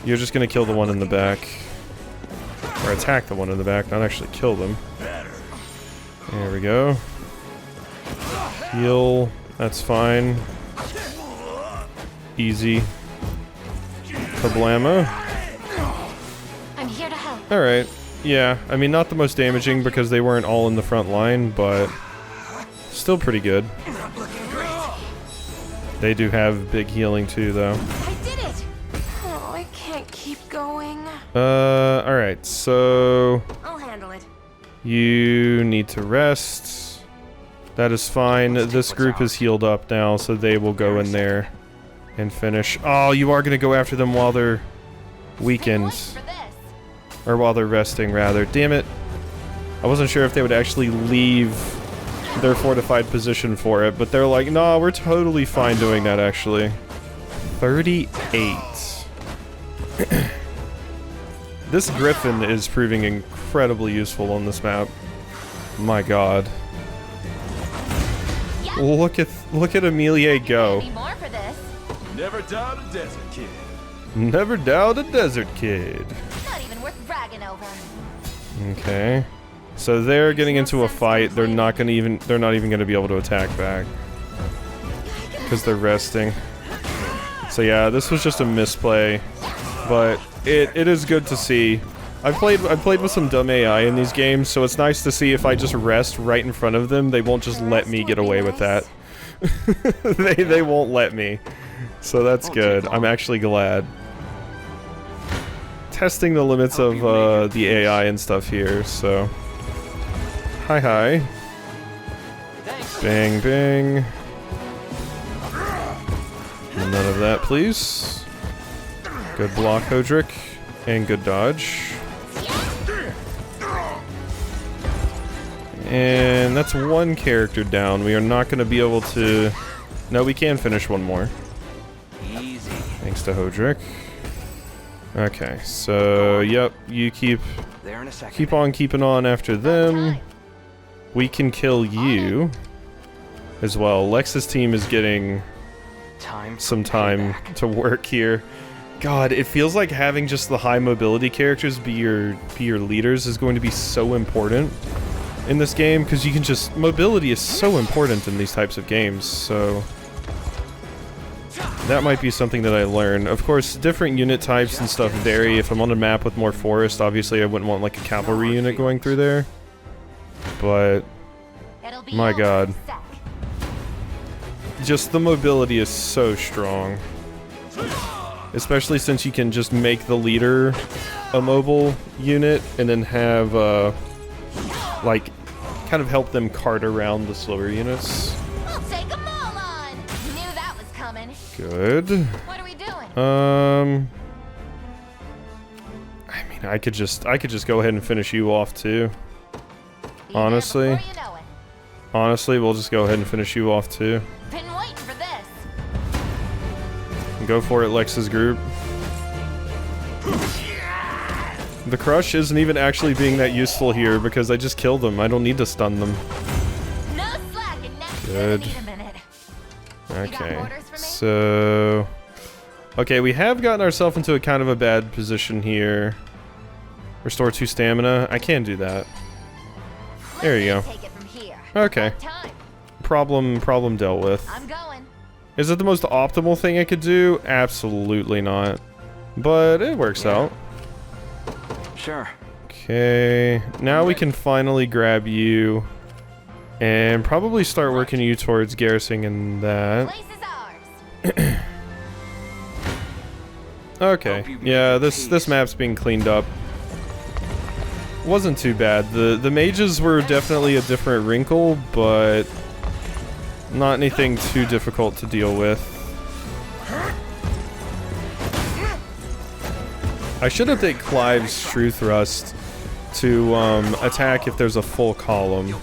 You're just gonna kill the one in the back. Or attack the one in the back, not actually kill them. There we go. Heal. That's fine. Easy. Kablamo. I'm here to help. Alright. Yeah, I mean, not the most damaging because they weren't all in the front line, but still pretty good. They do have big healing too, though. I did it! Oh, I can't keep going. Alright, so... I'll handle it. You need to rest. That is fine. This group is healed up now, so they will go in there and finish. Oh, you are going to go after them while they're weakened. For this. Or while they're resting, rather. Damn it. I wasn't sure if they would actually leave their fortified position for it, but they're like, nah, we're totally fine doing that, actually. 38. This Griffin is proving incredibly useful on this map. My god. Yep. Look at Amelia go. Maybe more for this. Never doubt a desert kid. Never doubt a desert kid. Not even worth bragging over. Okay. So they're getting into a fight. They're not even gonna be able to attack back. Because they're resting. So yeah, this was just a misplay. But it is good to see. I've played with some dumb AI in these games, so it's nice to see if I just rest right in front of them, they won't just let me get away with that. they won't let me. So that's good. I'm actually glad. Testing the limits of the AI and stuff here, so... Hi. Bang, bang. None of that, please. Good block, Hodrick. And good dodge. And that's one character down. We are not going to be able to... No, we can finish one more. Easy. Thanks to Hodrick. Okay, so, yep, you keep on keeping on after them. We can kill you as well. Lex's team is getting some time to work here. God, it feels like having just the high mobility characters be your leaders is going to be so important in this game, because you can just... Mobility is so important in these types of games, so... That might be something that I learn. Of course, different unit types and stuff vary. If I'm on a map with more forest, obviously I wouldn't want like a cavalry unit going through there. But... My god. Just the mobility is so strong. Especially since you can just make the leader a mobile unit and then have, like, kind of help them cart around the slower units. We'll take them all on. Knew that was coming. Good. What are we doing? I mean, I could just go ahead and finish you off too. Honestly. Before you know it. Honestly, we'll just go ahead and finish you off too. Been waiting for this. Go for it, Lex's group. The crush isn't even actually being that useful here because I just killed them. I don't need to stun them. No slacking next. Good. Need a minute. Okay, so... Okay, we have gotten ourselves into a kind of a bad position here. Restore 2 stamina. I can do that. There you go. Take it from here. Okay. Time. Problem dealt with. I'm going. Is it the most optimal thing I could do? Absolutely not. But it works out. Sure. Okay, now we can finally grab you and probably start working you towards garrisoning that. Place is ours. Okay, yeah, this map's being cleaned up. Wasn't too bad. The mages were definitely a different wrinkle, but Not anything too difficult to deal with. I should update Clive's True Thrust to attack if there's a full column.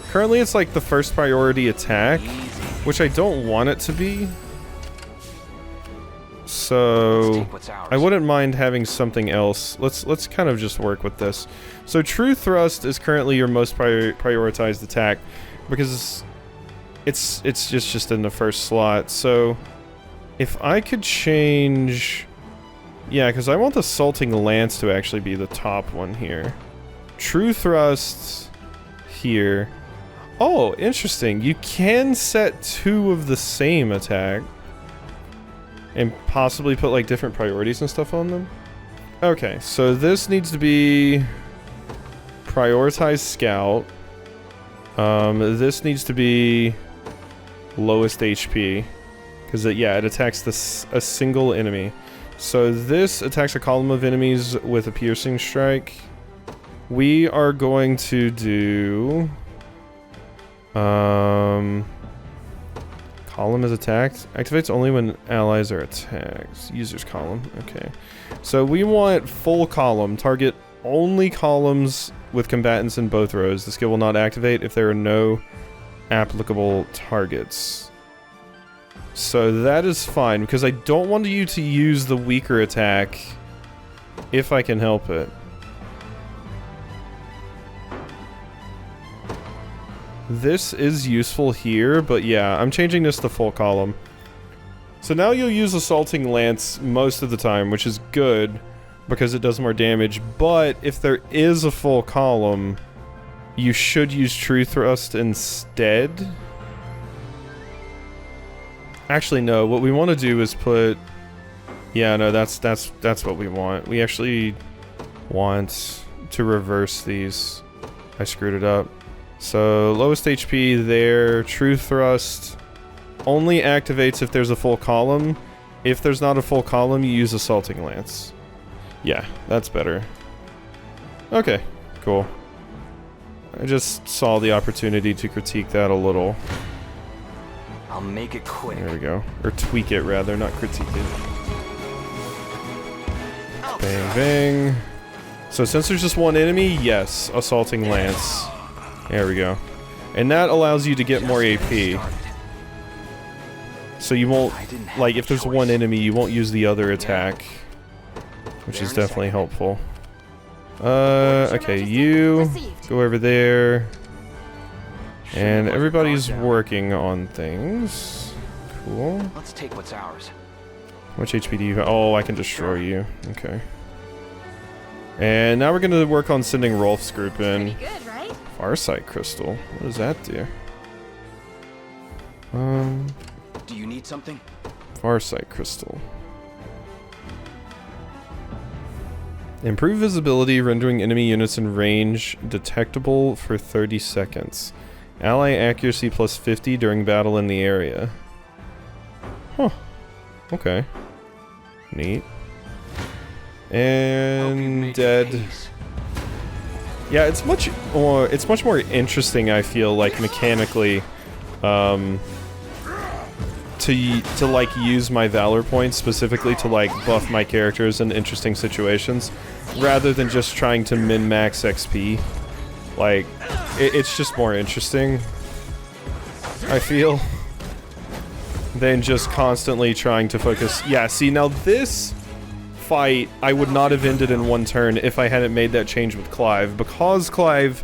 Currently it's like the first priority attack, which I don't want it to be. So I wouldn't mind having something else. Let's kind of just work with this. So True Thrust is currently your most prioritized attack because it's just in the first slot. So if I could change, yeah, because I want the Assaulting Lance to actually be the top one here. True Thrust here. Oh, interesting. You can set 2 of the same attack and possibly put like different priorities and stuff on them. Okay, so this needs to be prioritized Scout. This needs to be lowest HP because it attacks a single enemy. So this attacks a column of enemies with a piercing strike. We are going to do column is attacked. Activates only when allies are attacked. User's column. Okay. So we want full column. Target only columns with combatants in both rows. The skill will not activate if there are no applicable targets. So that is fine because I don't want you to use the weaker attack if I can help it. This is useful here, but yeah, I'm changing this to full column. So now you'll use Assaulting Lance most of the time, which is good because it does more damage, but if there is a full column, you should use True Thrust instead. Actually, no, what we want to do is put... Yeah, no, that's what we want. We actually want to reverse these. I screwed it up. So, lowest HP there, True Thrust only activates if there's a full column. If there's not a full column, you use Assaulting Lance. Yeah, that's better. Okay, cool. I just saw the opportunity to critique that a little. I'll make it quick. There we go. Or tweak it, rather, not critique it. Bang, bang. So, since there's just one enemy, yes, Assaulting Lance. There we go. And that allows you to get more AP. So you won't, like, if there's one enemy, you won't use the other attack. Which is definitely helpful. Okay, you go over there. And everybody's working on things. Cool. Let's take what's ours. How much HP do you have? Oh, I can destroy you. Okay. And now we're gonna work on sending Rolf's group in. Pretty good, right? Farsight Crystal. What does that do? Do you need something? Farsight Crystal. Improve visibility, rendering enemy units in range detectable for 30 seconds. Ally accuracy plus 50 during battle in the area. Huh. Okay. Neat. And dead. Yeah, it's much more interesting, I feel like, mechanically, to like use my Valor points specifically to like buff my characters in interesting situations, rather than just trying to min-max XP. Like, it's just more interesting, I feel, than just constantly trying to focus. Yeah, see, now this fight, I would not have ended in one turn if I hadn't made that change with Clive. Because Clive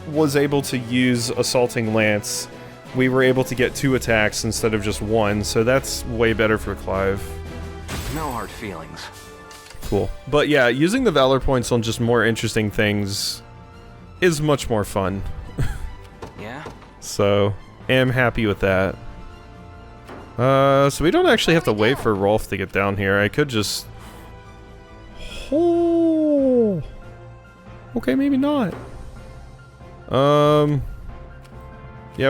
was able to use Assaulting Lance, we were able to get 2 attacks instead of just 1, so that's way better for Clive. No hard feelings. Cool. But yeah, using the Valor points on just more interesting things is much more fun. Yeah? So, am happy with that. So we don't actually have to wait for Rolf to get down here. I could just... Oh. Okay, maybe not. Yeah,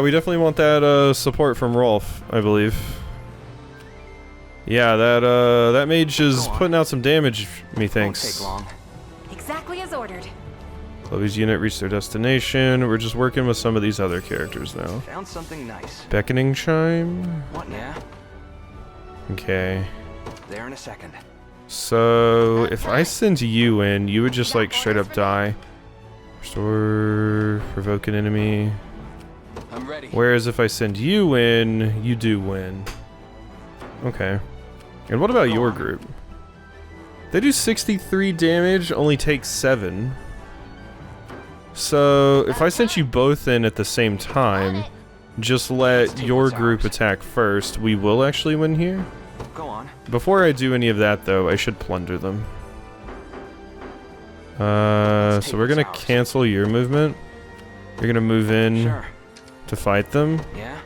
we definitely want that support from Rolf, I believe. Yeah, that mage is putting out some damage, methinks. Won't take long. Exactly as ordered. Chloe's unit reached their destination. We're just working with some of these other characters now. Found something nice. Beckoning chime. What now? Okay. There in a second. So, if I send you in, you would just like straight up die. Restore, provoke an enemy. I'm ready. Whereas if I send you in, you do win. Okay. And what about your group? They do 63 damage, only take 7. So, if I sent you both in at the same time, just let your group attack first, we will actually win here. Go on. Before I do any of that, though, I should plunder them. So we're gonna cancel your movement. You're gonna move in Sure. to fight them. Yeah?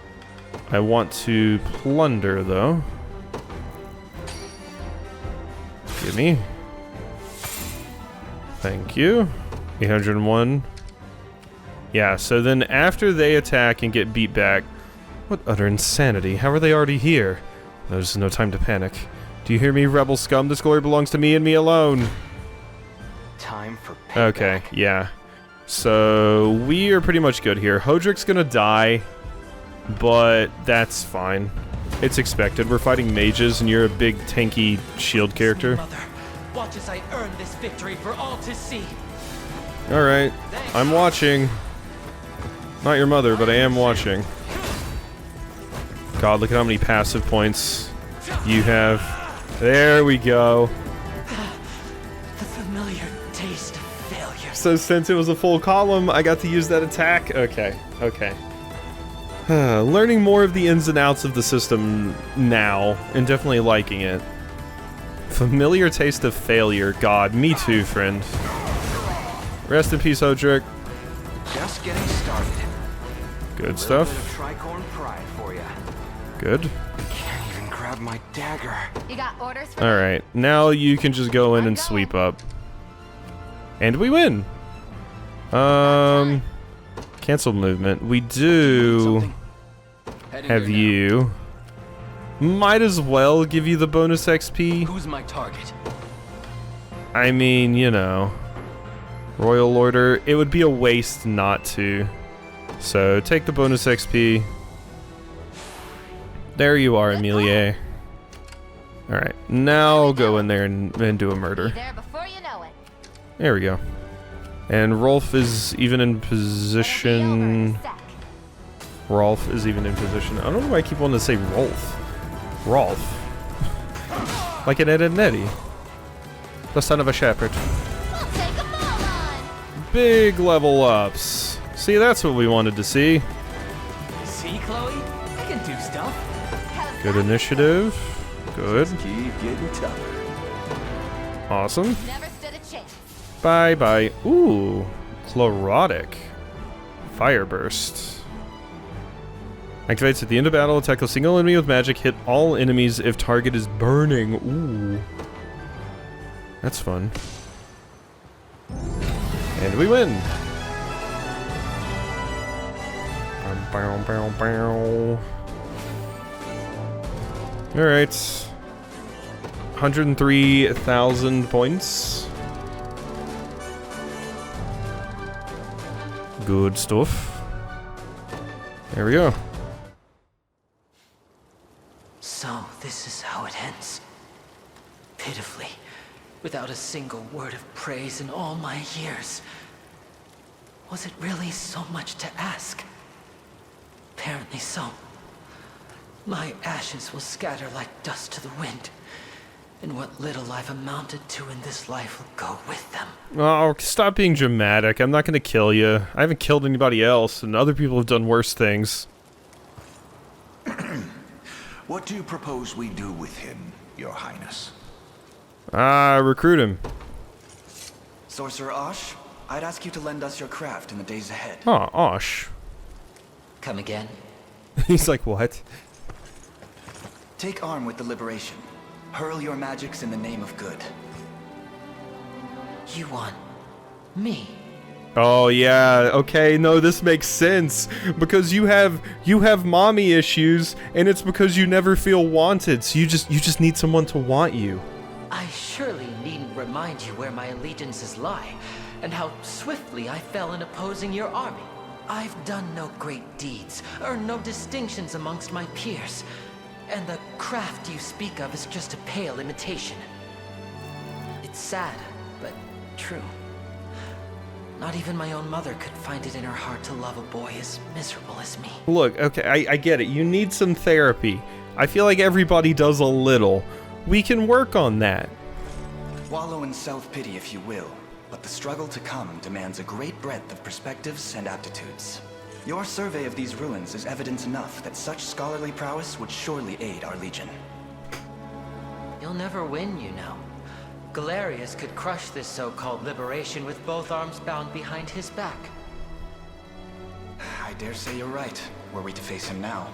I want to plunder, though. Give me. Thank you. 801. Yeah, so then after they attack and get beat back... What utter insanity. How are they already here? There's no time to panic. Do you hear me, rebel scum? This glory belongs to me and me alone. Time for payback. Okay, yeah. So, we are pretty much good here. Hodrick's gonna die, but that's fine. It's expected. We're fighting mages, and you're a big, tanky shield character. Mother, watch as I earn this victory for all to see. Alright, I'm watching. Not your mother, but I am watching. God, look at how many passive points you have. There we go. The familiar taste of failure. So since it was a full column, I got to use that attack? Okay, okay. Learning more of the ins and outs of the system now, and definitely liking it. Familiar taste of failure. God, me too, friend. Rest in peace, Hodrick. Just getting started. Good stuff. Tricorn pride for ya. Good. Can't even grab my dagger. You got orders for Alright, now you can just go in and sweep up. And we win! Cancel movement. We do have you. Might as well give you the bonus XP. Who's my target? I mean, you know. Royal Order. It would be a waste not to. So, take the bonus XP. There you are, Emilie. Alright, now go in there and do a murder. there before you know it. There we go. And Rolf is even in position. Rolf is even in position. I don't know why I keep wanting to say Rolf. Rolf. Like an Ed and Eddie. The son of a shepherd. We'll take 'em all on. Big level ups. See, that's what we wanted to see. See, Chloe? I can do stuff. Good initiative. Good. Keep getting tougher. Awesome. Never stood a chance. Bye bye. Ooh. Chlorotic. Fire burst. Activates at the end of battle. Attack a single enemy with magic. Hit all enemies if target is burning. Ooh. That's fun. And we win. Bow, bow, bow. Alright. 103,000 points. Good stuff. There we go. So, this is how it ends. Pitifully, without a single word of praise in all my years. Was it really so much to ask? Apparently so. My ashes will scatter like dust to the wind, and what little I've amounted to in this life will go with them. Oh, stop being dramatic. I'm not gonna kill you. I haven't killed anybody else, and other people have done worse things. What do you propose we do with him, Your Highness? Recruit him. Sorcerer Auch, I'd ask you to lend us your craft in the days ahead. Oh, Osh. Come again? He's like, what? Take arm with the liberation. Hurl your magics in the name of good. You want me? Oh yeah, okay, no, this makes sense. Because you have mommy issues, and it's because you never feel wanted, so you just need someone to want you. I surely needn't remind you where my allegiances lie, and how swiftly I fell in opposing your army. I've done no great deeds, earned no distinctions amongst my peers, and the craft you speak of is just a pale imitation. It's sad, but true. Not even my own mother could find it in her heart to love a boy as miserable as me. Look, okay, I get it. You need some therapy. I feel like everybody does a little. We can work on that. Wallow in self-pity if you will, but the struggle to come demands a great breadth of perspectives and aptitudes. Your survey of these ruins is evidence enough that such scholarly prowess would surely aid our legion. You'll never win, you know. Galerius could crush this so-called liberation with both arms bound behind his back. I dare say you're right, were we to face him now.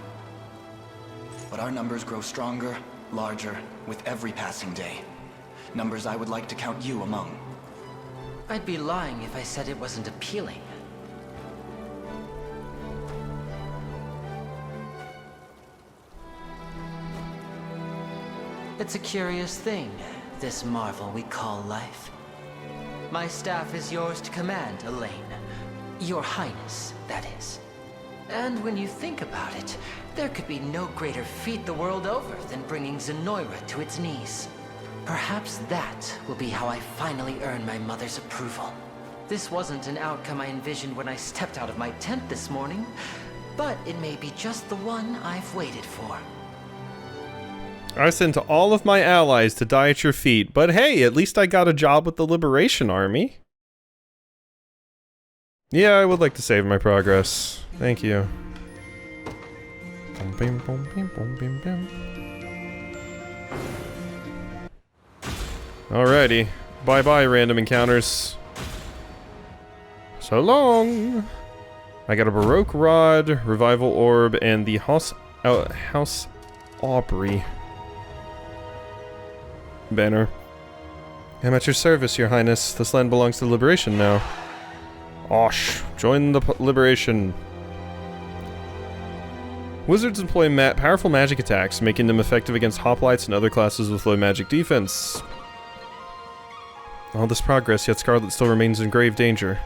But our numbers grow stronger, larger, with every passing day. Numbers I would like to count you among. I'd be lying if I said it wasn't appealing. It's a curious thing, this marvel we call life. My staff is yours to command, Elaine. Your Highness, that is. And when you think about it, there could be no greater feat the world over than bringing Zenoira to its knees. Perhaps that will be how I finally earn my mother's approval. This wasn't an outcome I envisioned when I stepped out of my tent this morning, but it may be just the one I've waited for. I sent all of my allies to die at your feet, but hey, at least I got a job with the Liberation Army. Yeah, I would like to save my progress. Thank you. Alrighty. Bye-bye, random encounters. So long! I got a Baroque Rod, Revival Orb, and the House Aubrey banner. I'm at your service, your highness. This land belongs to the Liberation now. Auch, join the Liberation. Wizards employ powerful magic attacks, making them effective against hoplites and other classes with low magic defense. All this progress, yet Scarlet still remains in grave danger.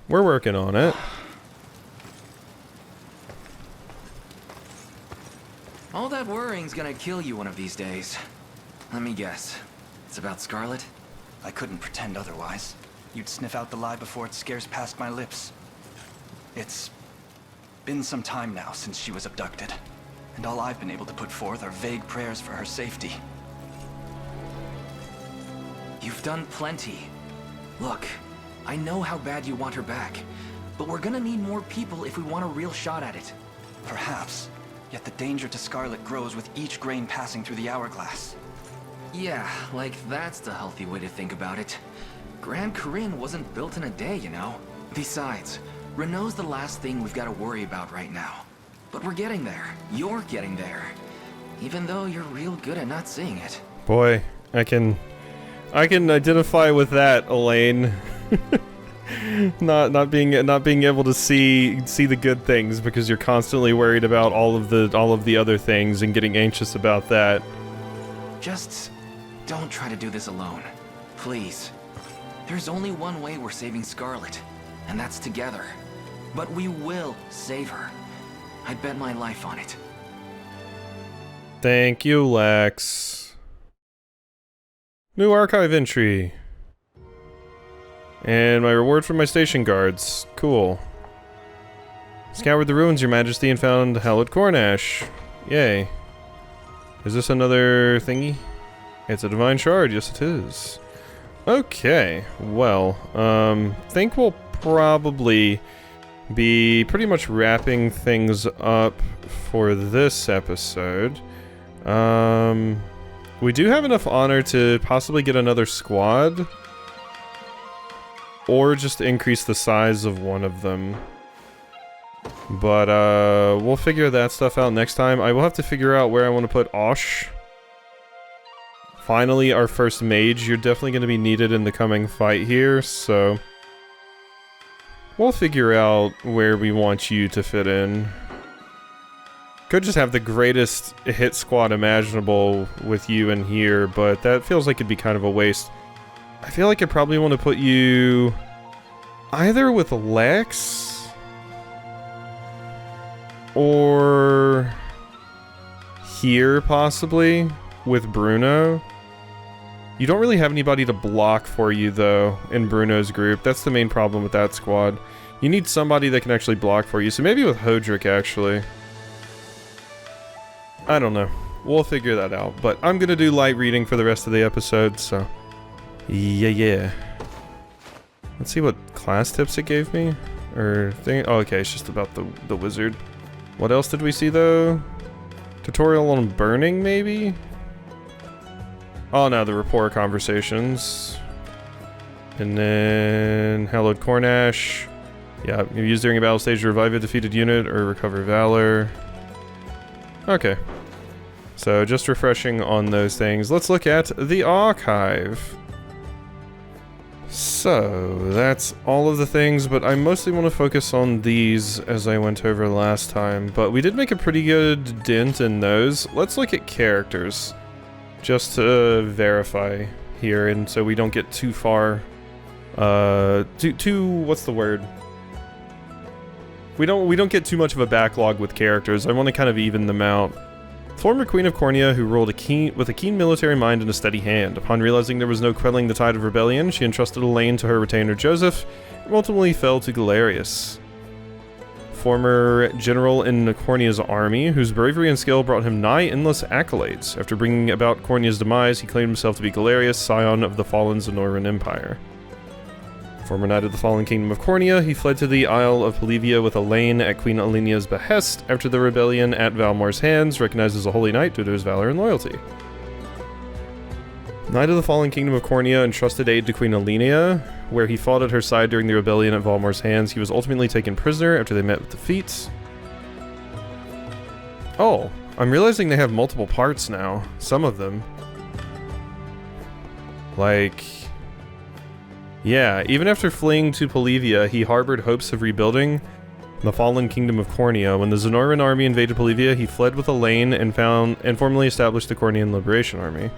We're working on it. All that worrying's gonna kill you one of these days. Let me guess. It's about Scarlet? I couldn't pretend otherwise. You'd sniff out the lie before it scarce passed my lips. It's been some time now since she was abducted, and all I've been able to put forth are vague prayers for her safety. You've done plenty. Look, I know how bad you want her back, but we're gonna need more people if we want a real shot at it. Perhaps. Yet the danger to Scarlet grows with each grain passing through the hourglass. Yeah, like that's the healthy way to think about it. Grand Corinne wasn't built in a day, you know? Besides, Renault's the last thing we've got to worry about right now. But we're getting there. You're getting there. Even though you're real good at not seeing it. Boy, I can identify with that, Elaine. not being able to see the good things because you're constantly worried about all of the other things and getting anxious about that. Just don't try to do this alone. Please. There's only one way we're saving Scarlet, and that's together. But we will save her. I bet my life on it. Thank you, Lex. New archive entry. And my reward for my station guards. Cool. Scoured the ruins, Your Majesty, and found hallowed cornash. Yay. Is this another thingy? It's a divine shard. Yes, it is. Okay. Well, think we'll probably be pretty much wrapping things up for this episode. We do have enough honor to possibly get another squad. Or just increase the size of one of them. But, we'll figure that stuff out next time. I will have to figure out where I want to put Auch. Finally, our first mage. You're definitely going to be needed in the coming fight here, so... we'll figure out where we want you to fit in. Could just have the greatest hit squad imaginable with you in here, but that feels like it'd be kind of a waste. I feel like I probably want to put you either with Lex or here, possibly, with Bruno. You don't really have anybody to block for you, though, in Bruno's group. That's the main problem with that squad. You need somebody that can actually block for you, so maybe with Hodrick, actually. I don't know. We'll figure that out, but I'm gonna do light reading for the rest of the episode, so... Yeah. Let's see what class tips it gave me, or thing. Oh, okay, it's just about the wizard. What else did we see, though? Tutorial on burning, maybe? Oh no, the rapport conversations. And then hallowed Cornash. Yeah, used during a battle stage to revive a defeated unit or recover valor. Okay. So just refreshing on those things. Let's look at the archive. So that's all of the things, but I mostly want to focus on these as I went over last time. But we did make a pretty good dent in those. Let's look at characters, just to verify here, and so we don't get too far. What's the word? We don't get too much of a backlog with characters. I want to kind of even them out. Former Queen of Cornea, who ruled with a keen military mind and a steady hand. Upon realizing there was no quelling the tide of rebellion, she entrusted Elaine to her retainer Joseph, and ultimately fell to Galerius. Former general in Cornea's army, whose bravery and skill brought him nigh endless accolades. After bringing about Cornea's demise, he claimed himself to be Galerius, scion of the fallen Zenoran Empire. Former knight of the fallen kingdom of Cornea, he fled to the Isle of Polivia with Elaine at Queen Alenia's behest after the rebellion at Valmor's hands, recognized as a holy knight due to his valor and loyalty. Knight of the fallen kingdom of Cornea entrusted aid to Queen Alenia, where he fought at her side during the rebellion at Valmor's hands. He was ultimately taken prisoner after they met with defeat. Oh, I'm realizing they have multiple parts now. Some of them. Like... yeah, even after fleeing to Polivia, he harbored hopes of rebuilding the fallen kingdom of Cornea. When the Zenoran army invaded Polivia, he fled with Elaine and formally established the Cornean Liberation Army.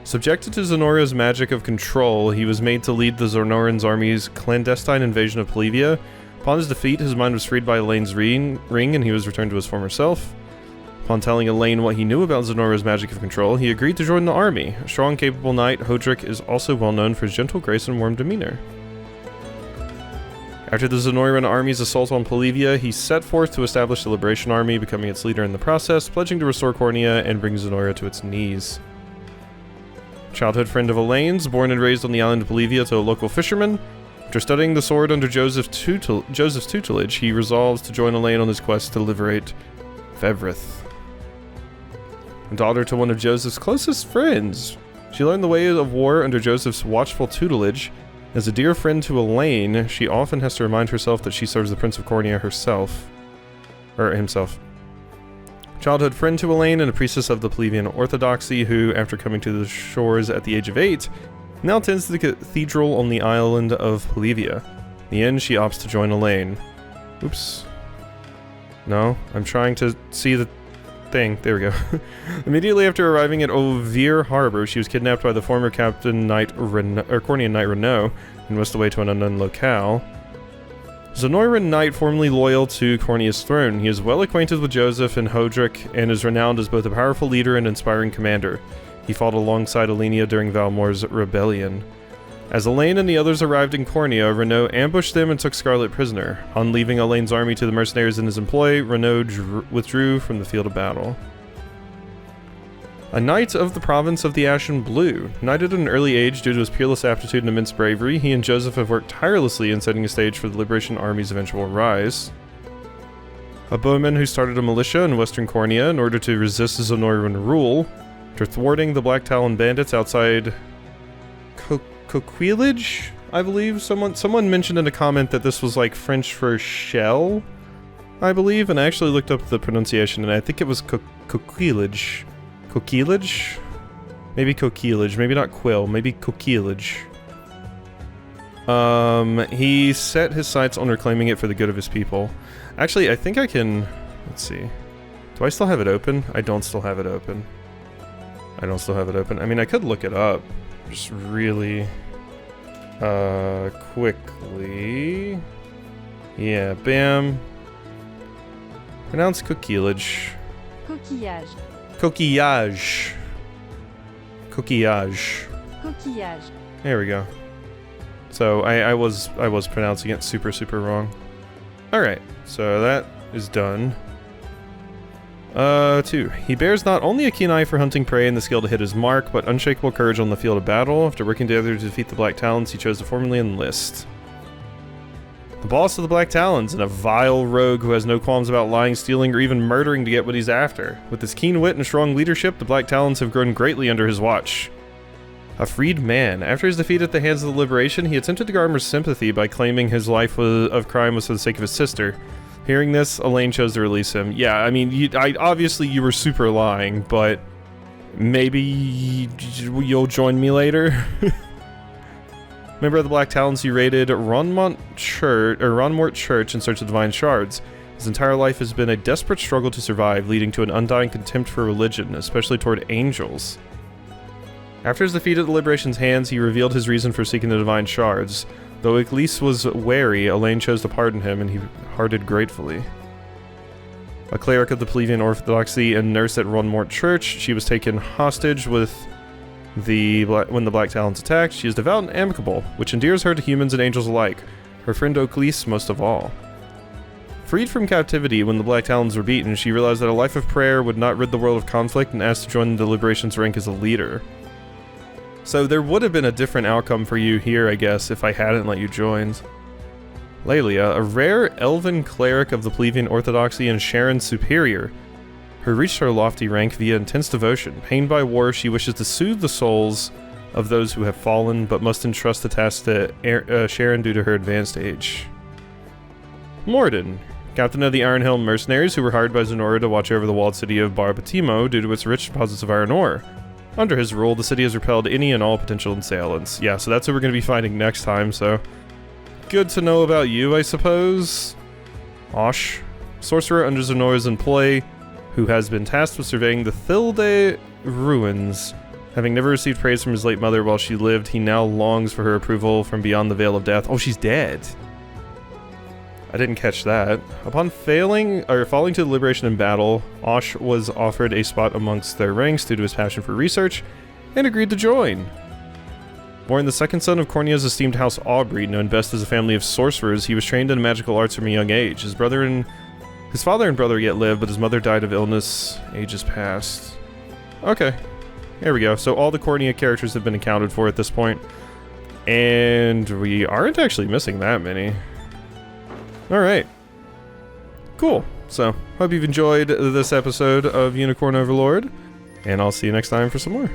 Subjected to Zenora's magic of control, he was made to lead the Zenoran's army's clandestine invasion of Polivia. Upon his defeat, his mind was freed by Elaine's ring, and he was returned to his former self. Upon telling Elaine what he knew about Zenora's magic of control, he agreed to join the army. A strong, capable knight, Hodrick is also well known for his gentle grace and warm demeanor. After the Zenoran army's assault on Polivia, he set forth to establish the Liberation Army, becoming its leader in the process, pledging to restore Cornea and bring Zenora to its knees. Childhood friend of Elaine's, born and raised on the island of Polivia to a local fisherman. After studying the sword under Joseph's tutelage, he resolves to join Elaine on his quest to liberate Fevrith. Daughter to one of Joseph's closest friends. She learned the way of war under Joseph's watchful tutelage. As a dear friend to Elaine, she often has to remind herself that she serves the Prince of Cornea himself. Childhood friend to Elaine and a priestess of the Pelagian Orthodoxy who, after coming to the shores at the age of 8, now tends to the cathedral on the island of Polivia. In the end, she opts to join Elaine. Oops. No, I'm trying to see the thing. There we go. Immediately after arriving at Ovir Harbor, she was kidnapped by the former Captain Knight Cornean Knight Renaud and whisked away to an unknown locale. Zenoran Knight, formerly loyal to Cornea's throne, he is well acquainted with Joseph and Hodrick and is renowned as both a powerful leader and inspiring commander. He fought alongside Alenia during Valmor's rebellion. As Elaine and the others arrived in Cornea, Renaud ambushed them and took Scarlet prisoner. On leaving Elaine's army to the mercenaries in his employ, Renaud withdrew from the field of battle. A knight of the province of the Ashen Blue. Knighted at an early age due to his peerless aptitude and immense bravery, he and Joseph have worked tirelessly in setting a stage for the Liberation Army's eventual rise. A bowman who started a militia in western Cornea in order to resist Zenoran rule. After thwarting the Black Talon bandits outside Coquillage, I believe. Someone mentioned in a comment that this was like French for shell, I believe, and I actually looked up the pronunciation and I think it was Coquillage. Coquillage? Maybe Coquillage, maybe not quill, maybe Coquillage. He set his sights on reclaiming it for the good of his people. Actually, I think I can... Let's see. Do I still have it open? I don't still have it open. I don't still have it open. I mean, I could look it up. Just really... quickly... Yeah, bam. Pronounce coquillage. Coquillage. Coquillage. Coquillage. Coquillage. There we go. So I was pronouncing it super wrong. Alright, so that is done. 2. He bears not only a keen eye for hunting prey and the skill to hit his mark, but unshakable courage on the field of battle. After working together to defeat the Black Talons, he chose to formally enlist. The boss of the Black Talons, and a vile rogue who has no qualms about lying, stealing, or even murdering to get what he's after. With his keen wit and strong leadership, the Black Talons have grown greatly under his watch. A freed man. After his defeat at the hands of the Liberation, he attempted to garner sympathy by claiming his life of crime was for the sake of his sister. Hearing this, Elaine chose to release him. Yeah, I mean, obviously you were super lying, but maybe you'll join me later. Member of the Black Talons, he raided Ronmort Church in search of divine shards. His entire life has been a desperate struggle to survive, leading to an undying contempt for religion, especially toward angels. After his defeat at the Liberation's hands, he revealed his reason for seeking the divine shards. Though Ecclese was wary, Elaine chose to pardon him, and he hearted gratefully. A cleric of the Plebeian Orthodoxy and nurse at Ronmort Church, she was taken hostage when the Black Talons attacked. She is devout and amicable, which endears her to humans and angels alike, her friend Ecclese most of all. Freed from captivity when the Black Talons were beaten, she realized that a life of prayer would not rid the world of conflict and asked to join the Liberation's rank as a leader. So there would have been a different outcome for you here, I guess, if I hadn't let you join. Lelia, a rare elven cleric of the Plebeian Orthodoxy and Sharon's superior, who reached her lofty rank via intense devotion. Pained by war, she wishes to soothe the souls of those who have fallen, but must entrust the task to Sharon due to her advanced age. Morden, captain of the Iron Helm mercenaries who were hired by Zenora to watch over the walled city of Barbatimo due to its rich deposits of iron ore. Under his rule, the city has repelled any and all potential assailants. Yeah, so that's what we're going to be finding next time, so... Good to know about you, I suppose. Auch, sorcerer under Zenora's employ, who has been tasked with surveying the Thilde ruins. Having never received praise from his late mother while she lived, he now longs for her approval from beyond the veil of death. Oh, she's dead. I didn't catch that. Upon falling to the Liberation in battle, Auch was offered a spot amongst their ranks due to his passion for research, and agreed to join. Born the second son of Cornea's esteemed house Aubrey, known best as a family of sorcerers, he was trained in magical arts from a young age. His father and brother yet lived, but his mother died of illness ages past. Okay, there we go. So all the Cornea characters have been accounted for at this point, and we aren't actually missing that many. Alright. Cool. So, hope you've enjoyed this episode of Unicorn Overlord, and I'll see you next time for some more.